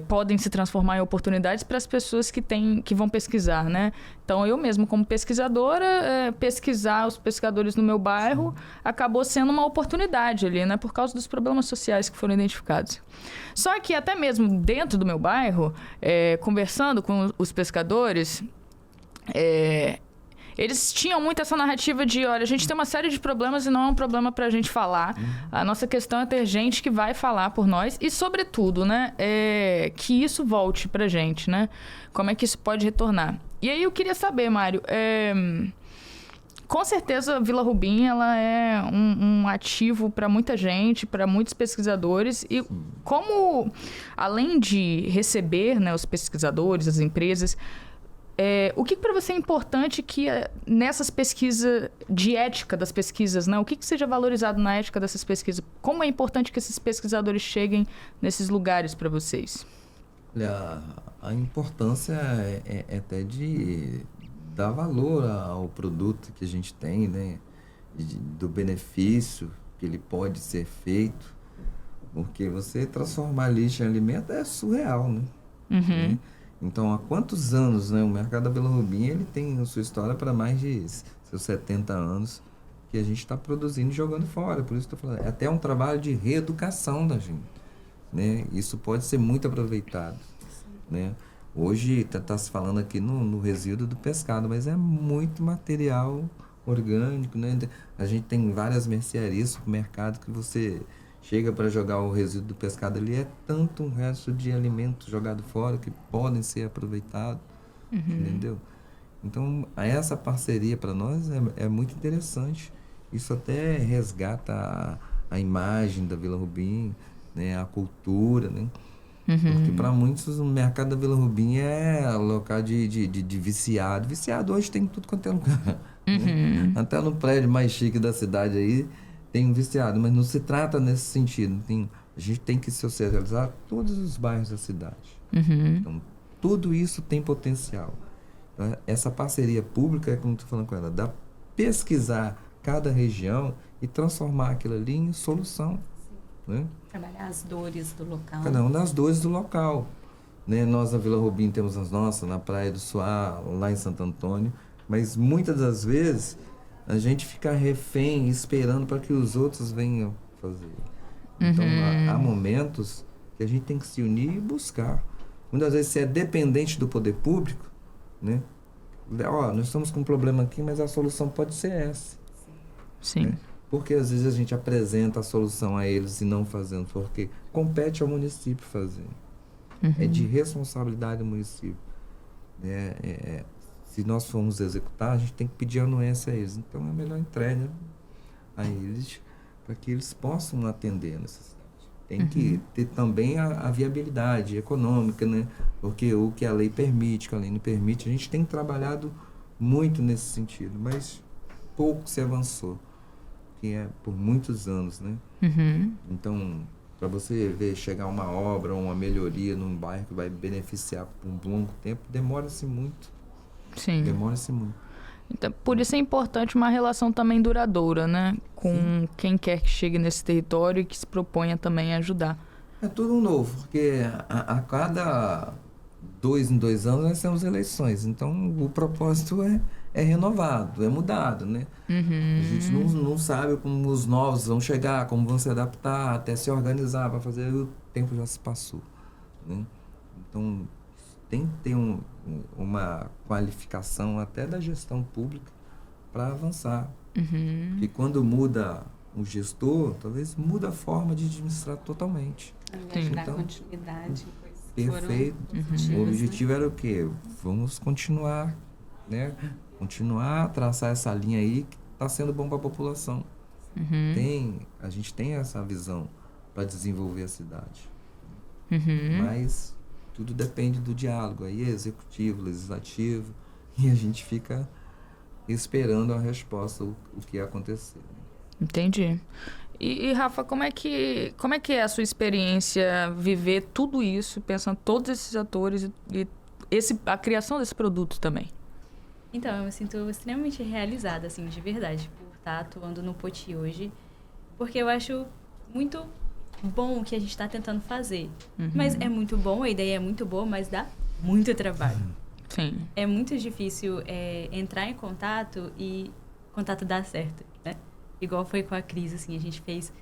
podem se transformar em oportunidades para as pessoas que vão pesquisar, né? Então, eu mesmo, como pesquisadora, pesquisar os pescadores no meu bairro acabou sendo uma oportunidade ali, né? Por causa dos problemas sociais que foram identificados. Só que até mesmo dentro do meu bairro, conversando com os pescadores, eles tinham muito essa narrativa de, olha, a gente tem uma série de problemas e não é um problema pra gente falar. A nossa questão é ter gente que vai falar por nós e, sobretudo, né, que isso volte pra gente, né? Como é que isso pode retornar? E aí eu queria saber, Mário, com certeza a Vila Rubim ela é um ativo para muita gente, para muitos pesquisadores. E como, além de receber, né, os pesquisadores, as empresas, o que para você é importante que nessas pesquisas, de ética das pesquisas, né? O que seja valorizado na ética dessas pesquisas? Como é importante que esses pesquisadores cheguem nesses lugares para vocês? Olha, a importância é até de dar valor ao produto que a gente tem, né? Do benefício que ele pode ser feito. Porque você transformar lixo em alimento é surreal, né? Né? Então, há quantos anos, né, o mercado da Vila Rubim ele tem a sua história para mais de seus 70 anos que a gente está produzindo e jogando fora. Por isso que eu estou falando, é até um trabalho de reeducação da gente, né? Isso pode ser muito aproveitado, né? Hoje está se falando aqui no resíduo do pescado, mas é muito material orgânico, né? A gente tem várias mercearias, supermercados que você chega para jogar o resíduo do pescado ali, é tanto um resto de alimento jogado fora que podem ser aproveitados, entendeu? Então, essa parceria para nós é muito interessante. Isso até resgata a imagem da Vila Rubim, né? A cultura, né? Porque para muitos o mercado da Vila Rubim é local de viciado. Viciado hoje tem tudo quanto é lugar. Né? Até no prédio mais chique da cidade aí, tem um viciado, mas não se trata nesse sentido. A gente tem que socializar todos os bairros da cidade. Então, tudo isso tem potencial. Então, essa parceria pública, é como estou falando com ela, dá pesquisar cada região e transformar aquilo ali em solução. Né? Trabalhar as dores do local. Cada uma das dores do local. Né? Nós na Vila Rubim temos as nossas, na Praia do Suá, lá em Santo Antônio, mas muitas das vezes a gente fica refém, esperando para que os outros venham fazer. Então, há momentos que a gente tem que se unir e buscar. Muitas vezes você é dependente do poder público, né? Nós estamos com um problema aqui, mas a solução pode ser essa. Sim. Né? Porque às vezes a gente apresenta a solução a eles e não fazendo, porque compete ao município fazer. É de responsabilidade do município. Se nós formos executar, a gente tem que pedir anuência a eles. Então, é melhor entrega a eles para que eles possam atender a necessidade. Tem que ter também a viabilidade econômica, né? Porque o que a lei permite, o que a lei não permite, a gente tem trabalhado muito nesse sentido, mas pouco se avançou, que é por muitos anos, né? Então, para você ver chegar uma obra, uma melhoria num bairro que vai beneficiar por um longo tempo, demora-se muito. Sim. Demora-se muito. Então, por isso é importante uma relação também duradoura, né? Com quem quer que chegue nesse território e que se proponha também a ajudar. É tudo novo, porque a cada 2 em 2 anos nós temos eleições. Então o propósito é renovado, é mudado, né? A gente não sabe como os novos vão chegar, como vão se adaptar, até se organizar para fazer, o tempo já se passou, né? Então tem que ter uma qualificação até da gestão pública para avançar. Porque quando muda o gestor, talvez muda a forma de administrar totalmente. Sim. Dar Então, continuidade. Perfeito. O objetivo era o quê? Vamos continuar, né? Continuar a traçar essa linha aí que está sendo bom para a população. A gente tem essa visão para desenvolver a cidade. Mas tudo depende do diálogo aí, executivo, legislativo, e a gente fica esperando a resposta, o que ia acontecer. Entendi. E Rafa, como é que é a sua experiência viver tudo isso, pensando todos esses atores e a criação desse produto também? Então, eu me sinto extremamente realizada, assim, de verdade, por estar atuando no Poti hoje, porque eu acho muito bom o que a gente está tentando fazer. Mas é muito bom, a ideia é muito boa, mas dá muito trabalho. Sim. É muito difícil entrar em contato e o contato dar certo, né? Igual foi com a Cris, assim, a gente fez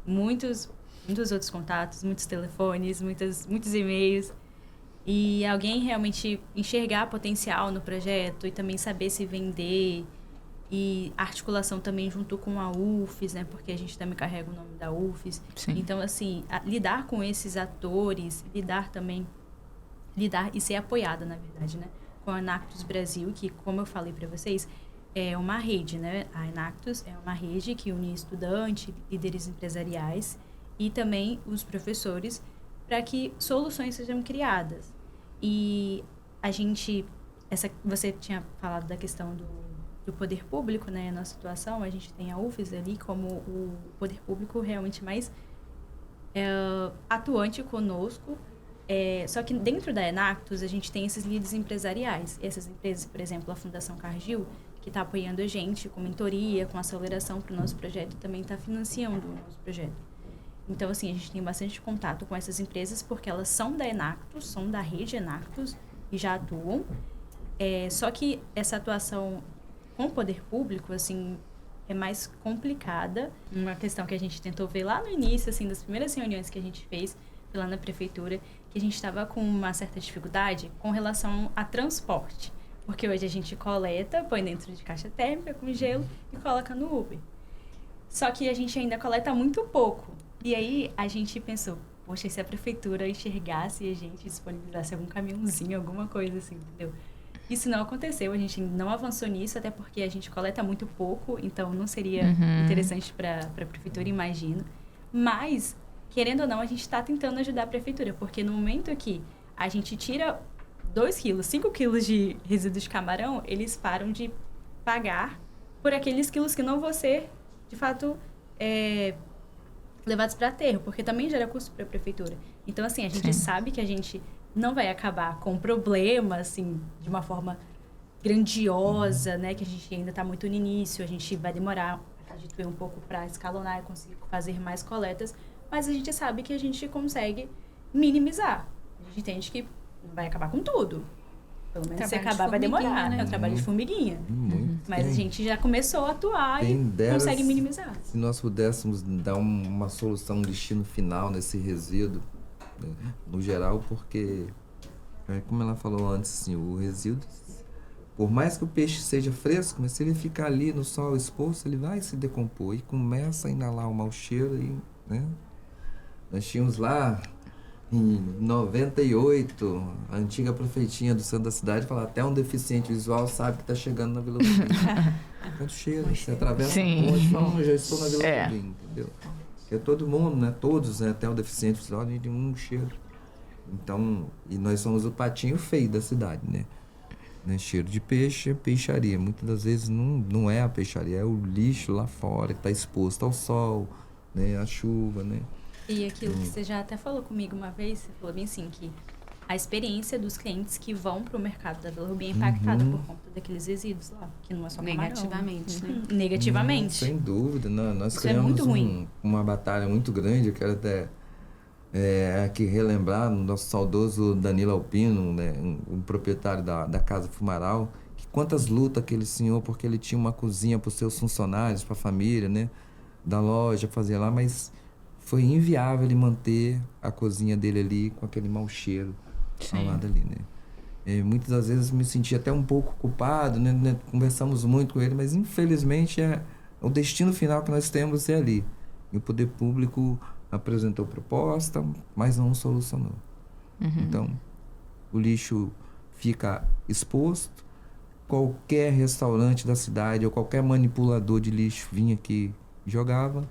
muitos outros contatos, muitos telefones, muitos e-mails. E alguém realmente enxergar potencial no projeto e também saber se vender. E articulação também junto com a UFES, né? Porque a gente também carrega o nome da UFES. Sim. Então, assim, lidar com esses atores, lidar e ser apoiada, na verdade, né? Com a Enactus Brasil, que, como eu falei para vocês, é uma rede, né? A Enactus é uma rede que une estudantes, líderes empresariais e também os professores para que soluções sejam criadas. E a gente... você tinha falado da questão do poder público, né? Na situação, a gente tem a UFES ali como o poder público realmente mais atuante conosco. Só que dentro da Enactus, a gente tem esses líderes empresariais. Essas empresas, por exemplo, a Fundação Cargill, que está apoiando a gente com mentoria, com aceleração para o nosso projeto, e também está financiando o nosso projeto. Então, assim, a gente tem bastante contato com essas empresas, porque elas são da Enactus, são da rede Enactus, e já atuam. Só que essa atuação com o poder público, assim, é mais complicada. Uma questão que a gente tentou ver lá no início, assim, das primeiras reuniões que a gente fez lá na prefeitura, que a gente estava com uma certa dificuldade com relação a transporte. Porque hoje a gente coleta, põe dentro de caixa térmica com gelo e coloca no Uber. Só que a gente ainda coleta muito pouco. E aí a gente pensou, poxa, e se a prefeitura enxergasse e a gente disponibilizasse algum caminhãozinho, alguma coisa assim, entendeu? Isso não aconteceu, a gente não avançou nisso, até porque a gente coleta muito pouco, então não seria interessante para a prefeitura, imagino. Mas, querendo ou não, a gente está tentando ajudar a prefeitura, porque no momento que a gente tira 2 quilos, 5 quilos de resíduos de camarão, eles param de pagar por aqueles quilos que não vão ser, de fato, levados para aterro, porque também gera custo para a prefeitura. Então, assim, a gente sabe que a gente não vai acabar com problema, assim, de uma forma grandiosa, né? Que a gente ainda está muito no início, a gente vai demorar, acredito eu, um pouco para escalonar e conseguir fazer mais coletas, mas a gente sabe que a gente consegue minimizar. A gente entende que não vai acabar com tudo. Pelo menos se acabar vai demorar, né? É um trabalho de formiguinha. Mas a gente já começou a atuar e consegue minimizar. Se nós pudéssemos dar uma solução, um destino final nesse resíduo, né, no geral, porque, como ela falou antes, assim, o resíduo, por mais que o peixe seja fresco, mas se ele ficar ali no sol exposto, ele vai se decompor e começa a inalar o mau cheiro. Né? Nós tínhamos lá, em 98, a antiga prefeitinha do centro da cidade falava, até um deficiente visual sabe que está chegando na Vila Rubim. Quanto cheiro, você atravessa a ponte e fala, já estou na Vila Rubim, entendeu? Porque todo mundo, né, todos, né, até o deficiente visual, a gente tem um cheiro. Então, e nós somos o patinho feio da cidade, né? Cheiro de peixe é peixaria. Muitas das vezes não é a peixaria, é o lixo lá fora, que está exposto ao sol, né, à chuva, né? E aquilo que você já até falou comigo uma vez, você falou bem assim, que a experiência dos clientes que vão para o mercado da Vila Rubim é impactada por conta daqueles resíduos lá, que não é só camarão. Negativamente, né? Negativamente. Sem dúvida. Nós Isso é criamos muito ruim. uma batalha muito grande. Eu quero até aqui relembrar o nosso saudoso Danilo Alpino, né, um proprietário da Casa Fumaral, que quantas lutas aquele senhor, porque ele tinha uma cozinha para os seus funcionários, para a família, né, da loja, fazia lá, mas foi inviável ele manter a cozinha dele ali com aquele mau cheiro ao lado ali, né. Muitas das vezes me senti até um pouco culpado, né, conversamos muito com ele, mas infelizmente o destino final que nós temos é ali. E o poder público apresentou proposta, mas não solucionou. Então, o lixo fica exposto. Qualquer restaurante da cidade ou qualquer manipulador de lixo vinha aqui e jogava.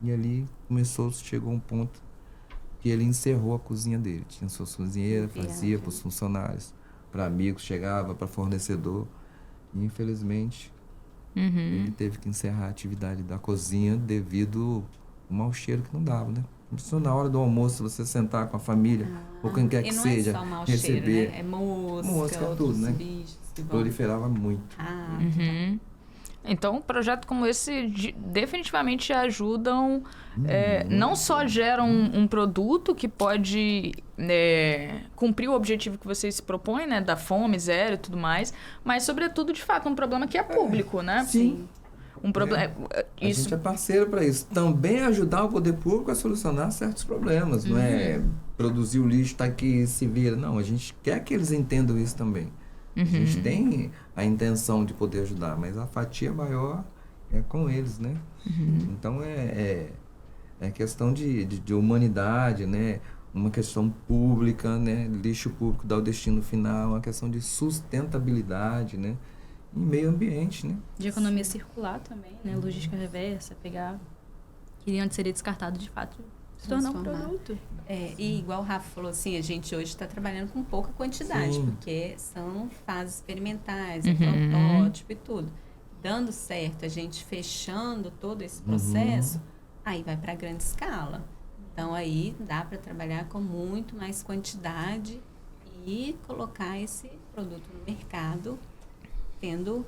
E ali chegou um ponto que ele encerrou a cozinha dele. Tinha sua cozinheira, fazia para os funcionários, para amigos, chegava para fornecedor. E, infelizmente, ele teve que encerrar a atividade da cozinha devido o mau cheiro que não dava, né? Só na hora do almoço, você sentar com a família, ou quem quer que seja, não é só mau receber. cheiro, né? É mosca, Tudo, né? bichos que vão. Proliferava muito. Então, um projeto como esse definitivamente ajudam, não só geram um produto que pode cumprir o objetivo que vocês se propõem, né, da fome zero e tudo mais, mas, sobretudo, de fato, um problema que é público, né? Sim. Um problema. A gente é parceiro para isso. Também ajudar o poder público a solucionar certos problemas. Não é produzir o lixo, tá aqui, se vira. Não, a gente quer que eles entendam isso também. A gente tem a intenção de poder ajudar, mas a fatia maior é com eles, né? Então é questão de humanidade, né? Uma questão pública, né? Lixo público dá o destino final, uma questão de sustentabilidade, né? E meio ambiente, né? De economia circular também, né? Logística reversa, pegar que antes seria descartado, de fato, se tornar um produto. E igual o Rafa falou assim, a gente hoje está trabalhando com pouca quantidade, Sim. porque são fases experimentais, protótipo e tudo. Dando certo, a gente fechando todo esse processo, aí vai para grande escala. Então, aí dá para trabalhar com muito mais quantidade e colocar esse produto no mercado, tendo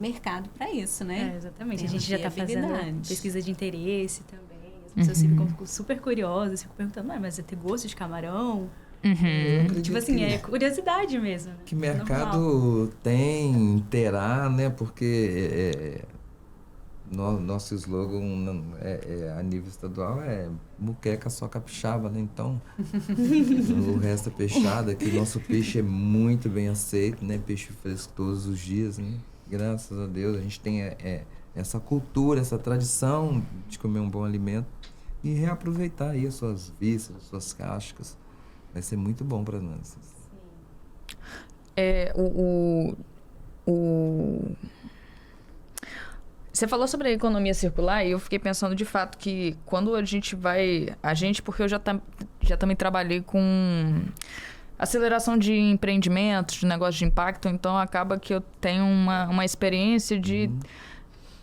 mercado para isso, né? Exatamente. Tem A gente já está fazendo viabilidade. pesquisa de interesse também. As pessoas ficam super curiosas, ficam perguntando, mas vai ter gosto de camarão? Tipo assim, é curiosidade mesmo. Né? Que mercado terá, né? Porque nosso slogan a nível estadual é muqueca só capixaba, né? Então, o resto é peixada, aqui nosso peixe é muito bem aceito, né? Peixe fresco todos os dias, né? Graças a Deus, a gente tem essa cultura, essa tradição de comer um bom alimento e reaproveitar aí as suas vísceras, as suas cascas. Vai ser muito bom para nós. Você falou sobre a economia circular e eu fiquei pensando de fato que quando a gente, porque eu já também trabalhei com aceleração de empreendimentos, de negócio de impacto, então acaba que eu tenho uma experiência de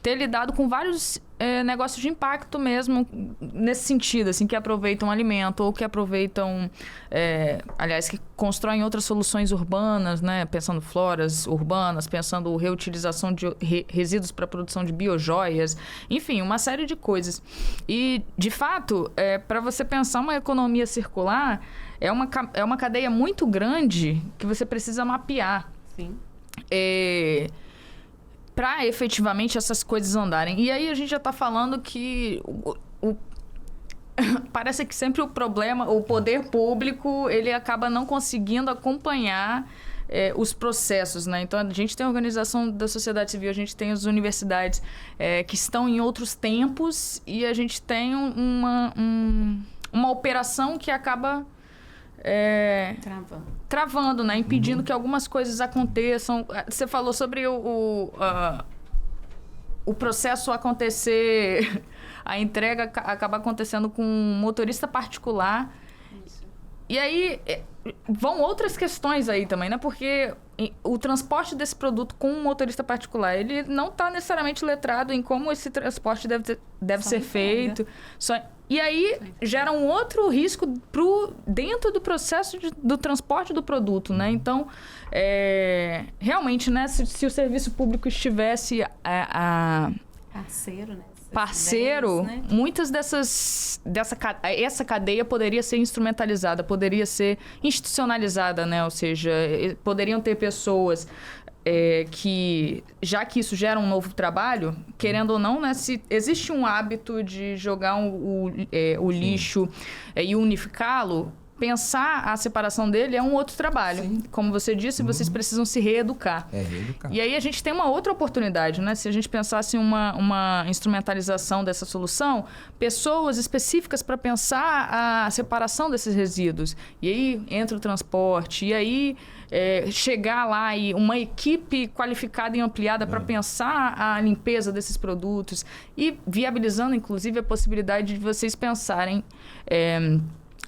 ter lidado com vários negócios de impacto mesmo, nesse sentido, assim, que aproveitam alimento ou que aproveitam, aliás, que constroem outras soluções urbanas, né? Pensando floras urbanas, pensando reutilização de resíduos para a produção de biojoias, enfim, uma série de coisas. E, de fato, para você pensar uma economia circular, é uma cadeia muito grande que você precisa mapear. Sim. Para efetivamente essas coisas andarem. E aí a gente já está falando que parece que sempre o problema, o poder público, ele acaba não conseguindo acompanhar os processos, né? Então, a gente tem a organização da sociedade civil, a gente tem as universidades que estão em outros tempos e a gente tem uma operação que acaba travando, né? Impedindo que algumas coisas aconteçam. Você falou sobre o processo acontecer, a entrega acabar acontecendo com um motorista particular. Isso. E aí vão outras questões aí também, né? Porque o transporte desse produto com um motorista particular, ele não está necessariamente letrado em como esse transporte deve ser feito. E aí gera um outro risco dentro do processo do transporte do produto, né? Então, realmente, né, se o serviço público estivesse Parceiro, né? Parceiro, ideias, né? muitas essa cadeia poderia ser instrumentalizada, poderia ser institucionalizada, né? Ou seja, poderiam ter pessoas que, já que isso gera um novo trabalho, querendo ou não, né? Se existe um hábito de jogar o lixo e unificá-lo, pensar a separação dele é um outro trabalho. Sim. Como você disse, vocês precisam se reeducar. Reeducar. E aí a gente tem uma outra oportunidade, né? Se a gente pensasse em uma instrumentalização dessa solução, pessoas específicas para pensar a separação desses resíduos. E aí entra o transporte, e aí chegar lá e uma equipe qualificada e ampliada para pensar a limpeza desses produtos e viabilizando, inclusive, a possibilidade de vocês pensarem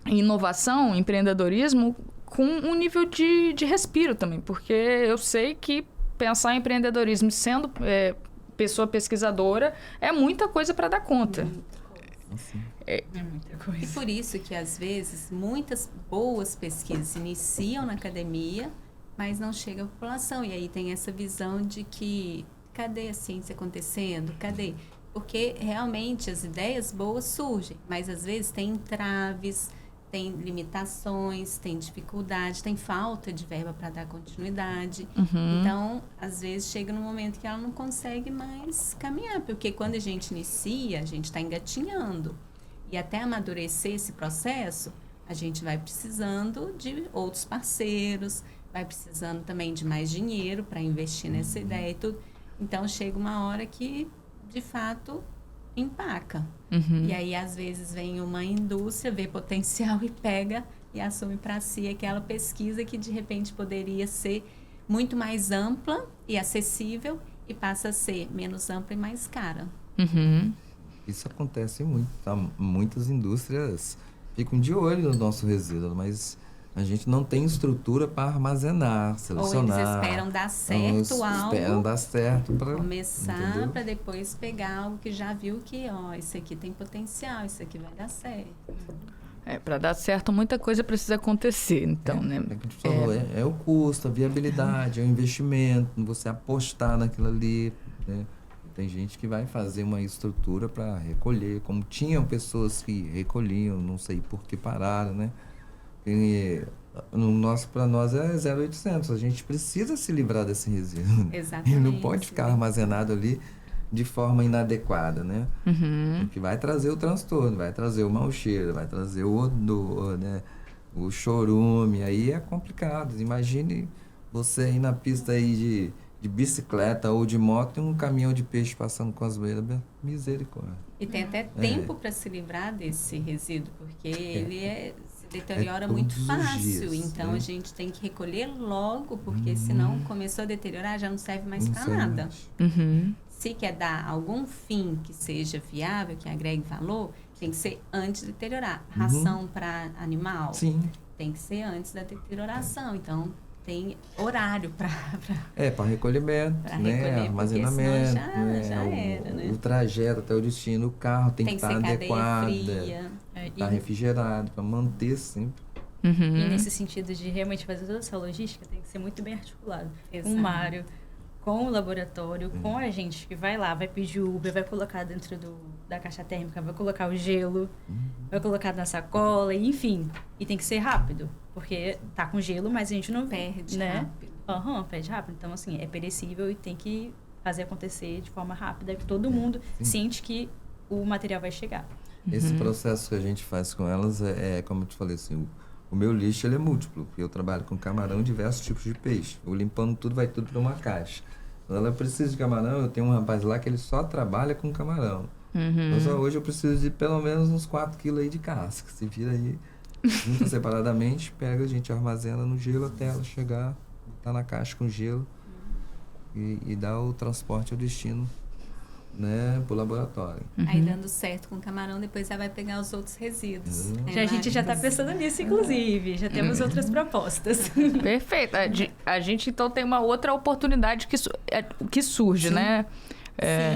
inovação, empreendedorismo com um nível de respiro também, porque eu sei que pensar em empreendedorismo sendo pessoa pesquisadora é muita coisa para dar conta. É muita coisa. E por isso que, às vezes, muitas boas pesquisas iniciam na academia, mas não chegam à população. E aí tem essa visão de que, cadê a ciência acontecendo? Cadê? Porque, realmente, as ideias boas surgem, mas, às vezes, tem entraves, tem limitações, tem dificuldade, tem falta de verba para dar continuidade. Então, às vezes, chega num momento que ela não consegue mais caminhar, porque quando a gente inicia, a gente está engatinhando. E até amadurecer esse processo, a gente vai precisando de outros parceiros, vai precisando também de mais dinheiro para investir nessa ideia e tudo. Então, chega uma hora que, de fato, empaca. E aí, às vezes, vem uma indústria, vê potencial e pega e assume para si aquela pesquisa que, de repente, poderia ser muito mais ampla e acessível e passa a ser menos ampla e mais cara. Isso acontece muito, tá? Muitas indústrias ficam de olho no nosso resíduo, mas a gente não tem estrutura para armazenar, selecionar. Ou eles esperam dar certo algo. Esperam dar certo para começar, para depois pegar algo que já viu que, isso aqui tem potencial, isso aqui vai dar certo. Para dar certo, muita coisa precisa acontecer, então, né? É o que a gente falou, é o custo, a viabilidade, é o investimento, você apostar naquilo ali, né? Tem gente que vai fazer uma estrutura para recolher, como tinham pessoas que recolhiam, não sei por que pararam, né? Para nós é 0,800. A gente precisa se livrar desse resíduo. Exatamente. Ele não pode ficar armazenado ali de forma inadequada, né? Porque vai trazer o transtorno, vai trazer o mau cheiro, vai trazer o odor, né? O chorume, aí é complicado. Imagine você ir na pista aí de bicicleta ou de moto e um caminhão de peixe passando com as beiras, misericórdia. E tem até tempo para se livrar desse resíduo, porque ele se deteriora muito fácil. Dias, então, né? a gente tem que recolher logo, porque senão começou a deteriorar, já não serve mais para nada. Se quer dar algum fim que seja viável, que agregue valor, tem que ser antes de deteriorar. Ração para animal tem que ser antes da deterioração. Então, tem horário para recolhimento, né? Armazenamento, já era, né? O trajeto até o destino, o carro tem que estar adequado, fria. Estar refrigerado, para manter sempre. E nesse sentido de realmente fazer toda essa logística, tem que ser muito bem articulado. Com o Mário, com o laboratório, com a gente que vai lá, vai pedir Uber, vai colocar dentro da caixa térmica, vai colocar o gelo, vai colocar na sacola, enfim. E tem que ser rápido, porque tá com gelo, mas a gente não perde, né? rápido. Perde rápido. Então, assim, é perecível e tem que fazer acontecer de forma rápida, que todo mundo sente que o material vai chegar. Esse processo que a gente faz com elas como eu te falei assim, o meu lixo ele é múltiplo, porque eu trabalho com camarão e diversos tipos de peixe. Eu limpando tudo, vai tudo para uma caixa. Quando ela precisa de camarão, eu tenho um rapaz lá que ele só trabalha com camarão. Então, só hoje eu preciso de pelo menos uns 4 quilos aí de casca. Se vira aí, junta separadamente, pega, a gente armazena no gelo até ela chegar, tá na caixa com gelo e dá o transporte ao destino, né, pro laboratório. Aí dando certo com o camarão, depois já vai pegar os outros resíduos. A gente já está pensando nisso, inclusive. Já temos outras propostas. Perfeito. A gente, então, tem uma outra oportunidade que surge, né?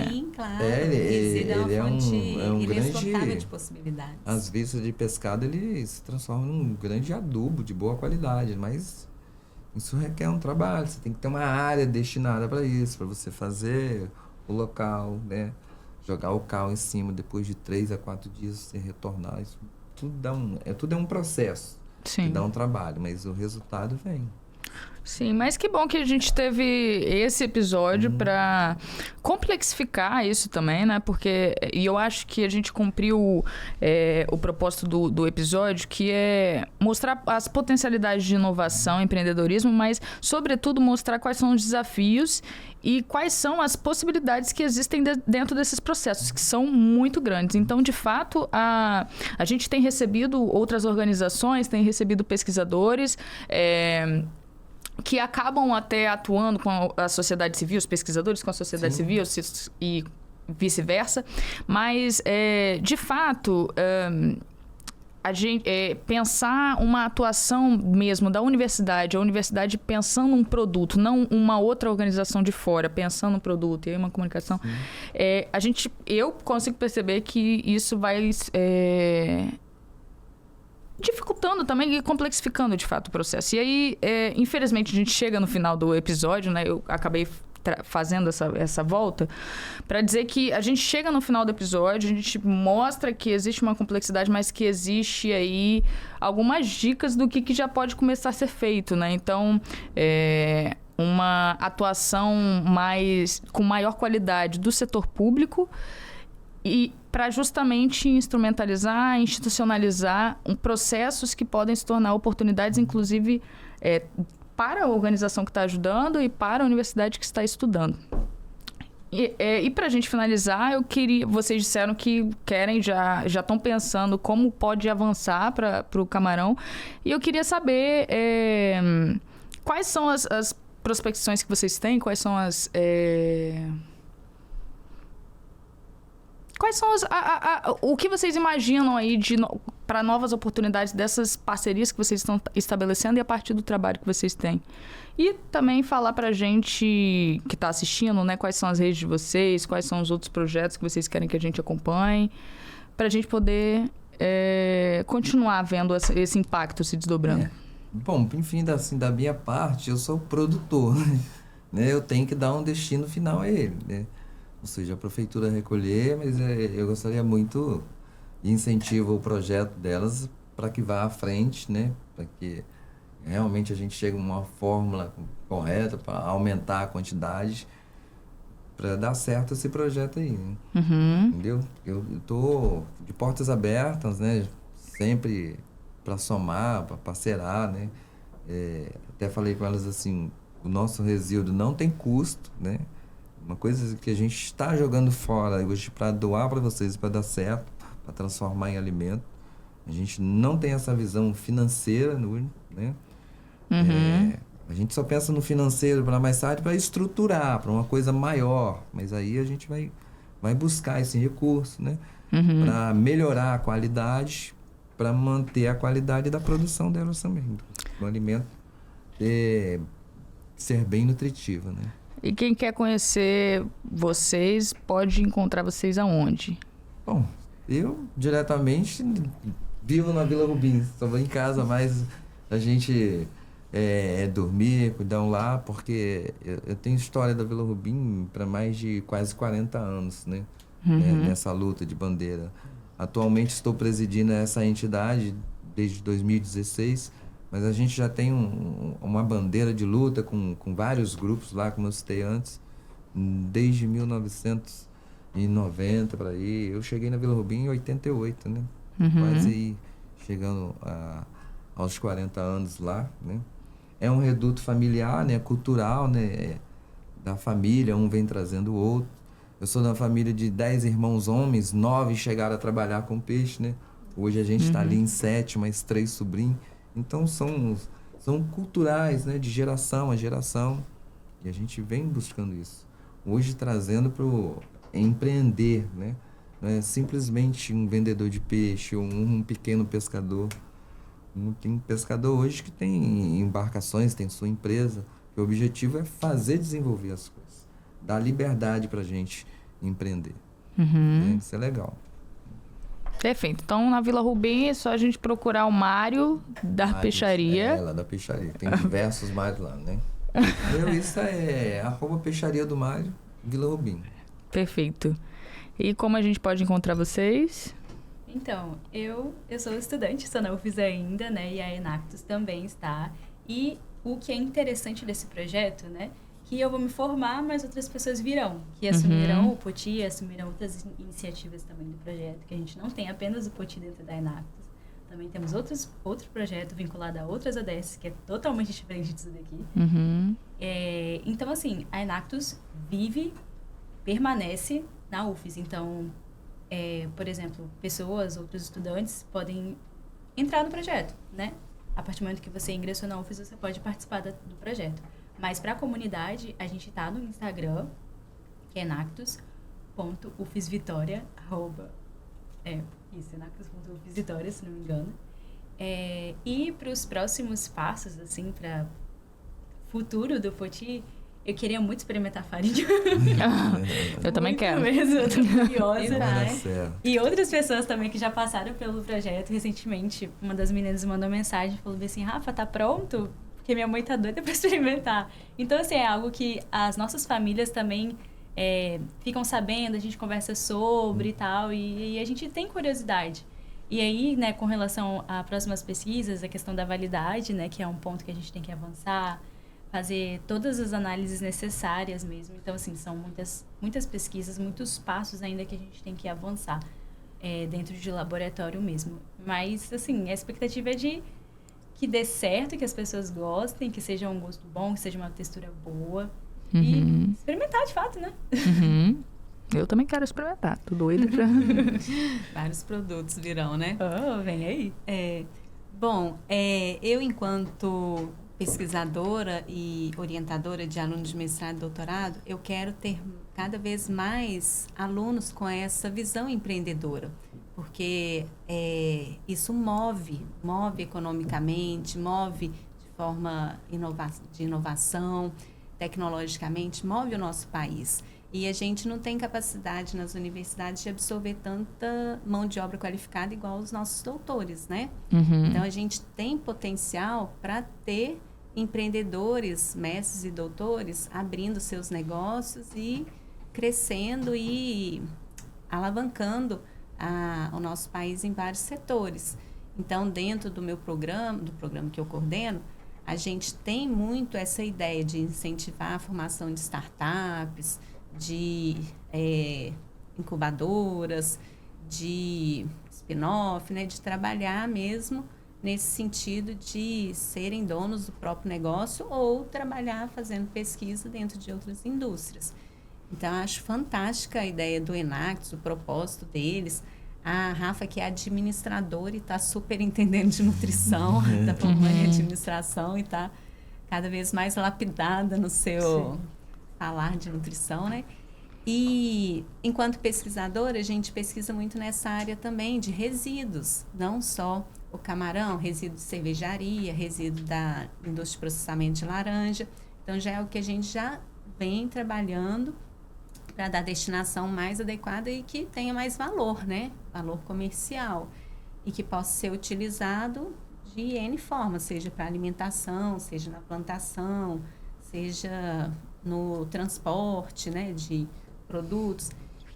Sim, claro. Ele é uma é fonte um inesgotável grande... de possibilidades. As vistas de pescado, ele se transforma num grande adubo de boa qualidade, mas isso requer um trabalho. Você tem que ter uma área destinada para isso, para você fazer o local, né? Jogar o cal em cima, depois de 3 a 4 dias você retornar. Isso tudo é um processo que Sim. dá um trabalho, mas o resultado vem. Sim, mas que bom que a gente teve esse episódio para complexificar isso também, né? Porque e eu acho que a gente cumpriu o propósito do episódio, que é mostrar as potencialidades de inovação, empreendedorismo, mas, sobretudo, mostrar quais são os desafios e quais são as possibilidades que existem dentro desses processos, que são muito grandes. Então, de fato, a gente tem recebido outras organizações, tem recebido pesquisadores... que acabam até atuando com a sociedade civil, os pesquisadores com a sociedade Sim. civil e vice-versa. Mas, de fato, a gente, pensar uma atuação mesmo da universidade, a universidade pensando um produto, não uma outra organização de fora, pensando um produto e aí uma comunicação, eu consigo perceber que isso vai... dificultando também e complexificando, de fato, o processo. E aí, infelizmente, a gente chega no final do episódio, né? Eu acabei fazendo essa volta para dizer que a gente chega no final do episódio, a gente mostra que existe uma complexidade, mas que existe aí algumas dicas do que já pode começar a ser feito, né? Então, uma atuação com maior qualidade do setor público e para justamente instrumentalizar, institucionalizar processos que podem se tornar oportunidades, inclusive, para a organização que está ajudando e para a universidade que está estudando. E para a gente finalizar, vocês disseram que já estão pensando como pode avançar para o Camarão, e eu queria saber quais são as prospecções que vocês têm, quais são o que vocês imaginam aí para novas oportunidades dessas parcerias que vocês estão estabelecendo e a partir do trabalho que vocês têm? E também falar pra gente que está assistindo, né, quais são as redes de vocês, quais são os outros projetos que vocês querem que a gente acompanhe, para a gente poder continuar vendo esse impacto se desdobrando. Bom, enfim, da minha parte, eu sou produtor, né? Eu tenho que dar um destino final a ele, né? Ou seja, a prefeitura recolher, mas eu gostaria muito de incentivo o projeto delas para que vá à frente, né? Para que realmente a gente chegue a uma fórmula correta para aumentar a quantidade, para dar certo esse projeto aí, né? Entendeu? Eu estou de portas abertas, né? Sempre para somar, para parceirar, né? Até falei com elas assim, o nosso resíduo não tem custo, né? Uma coisa que a gente está jogando fora hoje para doar para vocês, para dar certo, para transformar em alimento. A gente não tem essa visão financeira, né? A gente só pensa no financeiro para mais tarde, para estruturar, para uma coisa maior. Mas aí a gente vai buscar esse recurso, né? Para melhorar a qualidade, para manter a qualidade da produção delas também. Do alimento ser bem nutritivo, né? E quem quer conhecer vocês, pode encontrar vocês aonde? Bom, eu diretamente vivo na Vila Rubim. Estou em casa, mas a gente dormir, cuidar lá, porque eu tenho história da Vila Rubim para mais de quase 40 anos, né? Nessa luta de bandeira. Atualmente estou presidindo essa entidade desde 2016, mas a gente já tem uma bandeira de luta com vários grupos lá, como eu citei antes, desde 1990 para aí. Eu cheguei na Vila Rubim em 88, né? Quase aí, chegando aos 40 anos lá, né? É um reduto familiar, né? Cultural, né? Da família, um vem trazendo o outro. Eu sou da família de 10 irmãos homens, 9 chegaram a trabalhar com peixe, né? Hoje a gente está ali em 7, mais 3 sobrinhos. Então são culturais, né? De geração a geração. E a gente vem buscando isso. Hoje trazendo para o empreender, né? Não é simplesmente um vendedor de peixe ou um pequeno pescador. Tem pescador hoje que tem embarcações, tem sua empresa. O objetivo é fazer desenvolver as coisas. dá liberdade para a gente empreender. Isso é legal. Perfeito. Então, na Vila Rubim, é só a gente procurar o Mário da Peixaria. Lá da Peixaria. Tem diversos Mários lá, né? Meu Insta é @peixaria do Mário, Vila Rubim. Perfeito. E como a gente pode encontrar vocês? Então, eu sou estudante, estou na UFES ainda, né? E a Enactus também está. E o que é interessante desse projeto, né? Que eu vou me formar, mas outras pessoas virão. Que assumirão o POTI, assumirão outras iniciativas também do projeto. Que a gente não tem apenas o POTI dentro da Enactus. Também temos outro projeto vinculado a outras ODS, que é totalmente diferente disso daqui. Então, assim, a Enactus vive, permanece na UFES. Então, por exemplo, outros estudantes podem entrar no projeto, né? A partir do momento que você ingressou na UFES, você pode participar do projeto. Mas para a comunidade, a gente está no Instagram, que é enactus.ufesvitoria, enactus.ufesvitoria, se não me engano. E para os próximos passos, assim, para futuro do POTI, eu queria muito experimentar farinha. Eu também quero. Mesmo, eu tô curiosa, né? Certo. E outras pessoas também que já passaram pelo projeto recentemente, uma das meninas mandou mensagem, falou assim, Rafa, tá pronto? Porque minha mãe tá doida pra experimentar. Então, assim, é algo que as nossas famílias também ficam sabendo, a gente conversa sobre e tal, e a gente tem curiosidade. E aí, né, com relação a próximas pesquisas, a questão da validade, né, que é um ponto que a gente tem que avançar, fazer todas as análises necessárias mesmo. Então, assim, são muitas pesquisas, muitos passos ainda que a gente tem que avançar dentro de laboratório mesmo. Mas, assim, a expectativa é de que dê certo, que as pessoas gostem, que seja um gosto bom, que seja uma textura boa. E experimentar, de fato, né? Eu também quero experimentar. Tô doida pra... Vários produtos virão, né? Oh, vem aí. Bom, eu enquanto pesquisadora e orientadora de alunos de mestrado e doutorado, eu quero ter cada vez mais alunos com essa visão empreendedora, porque isso move economicamente, move de forma de inovação, tecnologicamente, move o nosso país. E a gente não tem capacidade nas universidades de absorver tanta mão de obra qualificada igual os nossos doutores, né? Então, a gente tem potencial para ter empreendedores, mestres e doutores abrindo seus negócios e crescendo e alavancando o nosso país em vários setores. Então, dentro do programa que eu coordeno, a gente tem muito essa ideia de incentivar a formação de startups, de incubadoras, de spin-off, né, de trabalhar mesmo nesse sentido de serem donos do próprio negócio ou trabalhar fazendo pesquisa dentro de outras indústrias. Então, acho fantástica a ideia do Enactus, o propósito deles. A Rafa, que é administradora e está super entendendo de nutrição, está formando em administração e está cada vez mais lapidada no seu falar de nutrição, né? E, enquanto pesquisadora, a gente pesquisa muito nessa área também de resíduos, não só o camarão, resíduo de cervejaria, resíduo da indústria de processamento de laranja. Então, já é o que a gente já vem trabalhando para dar destinação mais adequada e que tenha mais valor, né? Valor comercial. E que possa ser utilizado de N formas, seja para alimentação, seja na plantação, seja no transporte, né, de produtos.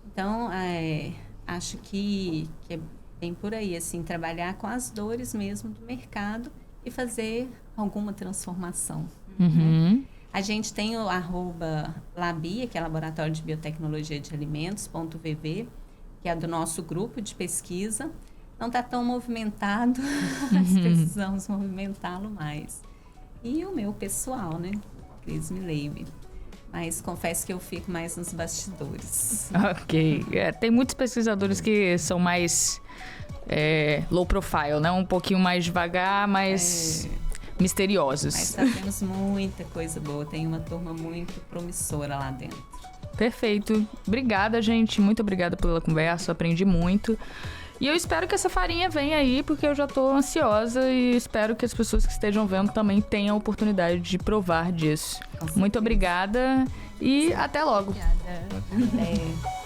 Então, acho que é bem por aí, assim, trabalhar com as dores mesmo do mercado e fazer alguma transformação. Né? A gente tem o @Labia, que é Laboratório de Biotecnologia de Alimentos.vv, que é do nosso grupo de pesquisa. Não está tão movimentado, mas precisamos movimentá-lo mais. E o meu pessoal, né? Cris Mileve. Mas confesso que eu fico mais nos bastidores. Ok. Tem muitos pesquisadores que são mais low profile, né? Um pouquinho mais devagar, mais misteriosos. Mas sabemos muita coisa boa. Tem uma turma muito promissora lá dentro. Perfeito. Obrigada, gente. Muito obrigada pela conversa. Aprendi muito. E eu espero que essa farinha venha aí, porque eu já estou ansiosa e espero que as pessoas que estejam vendo também tenham a oportunidade de provar disso. Muito obrigada E até logo. Obrigada. Até.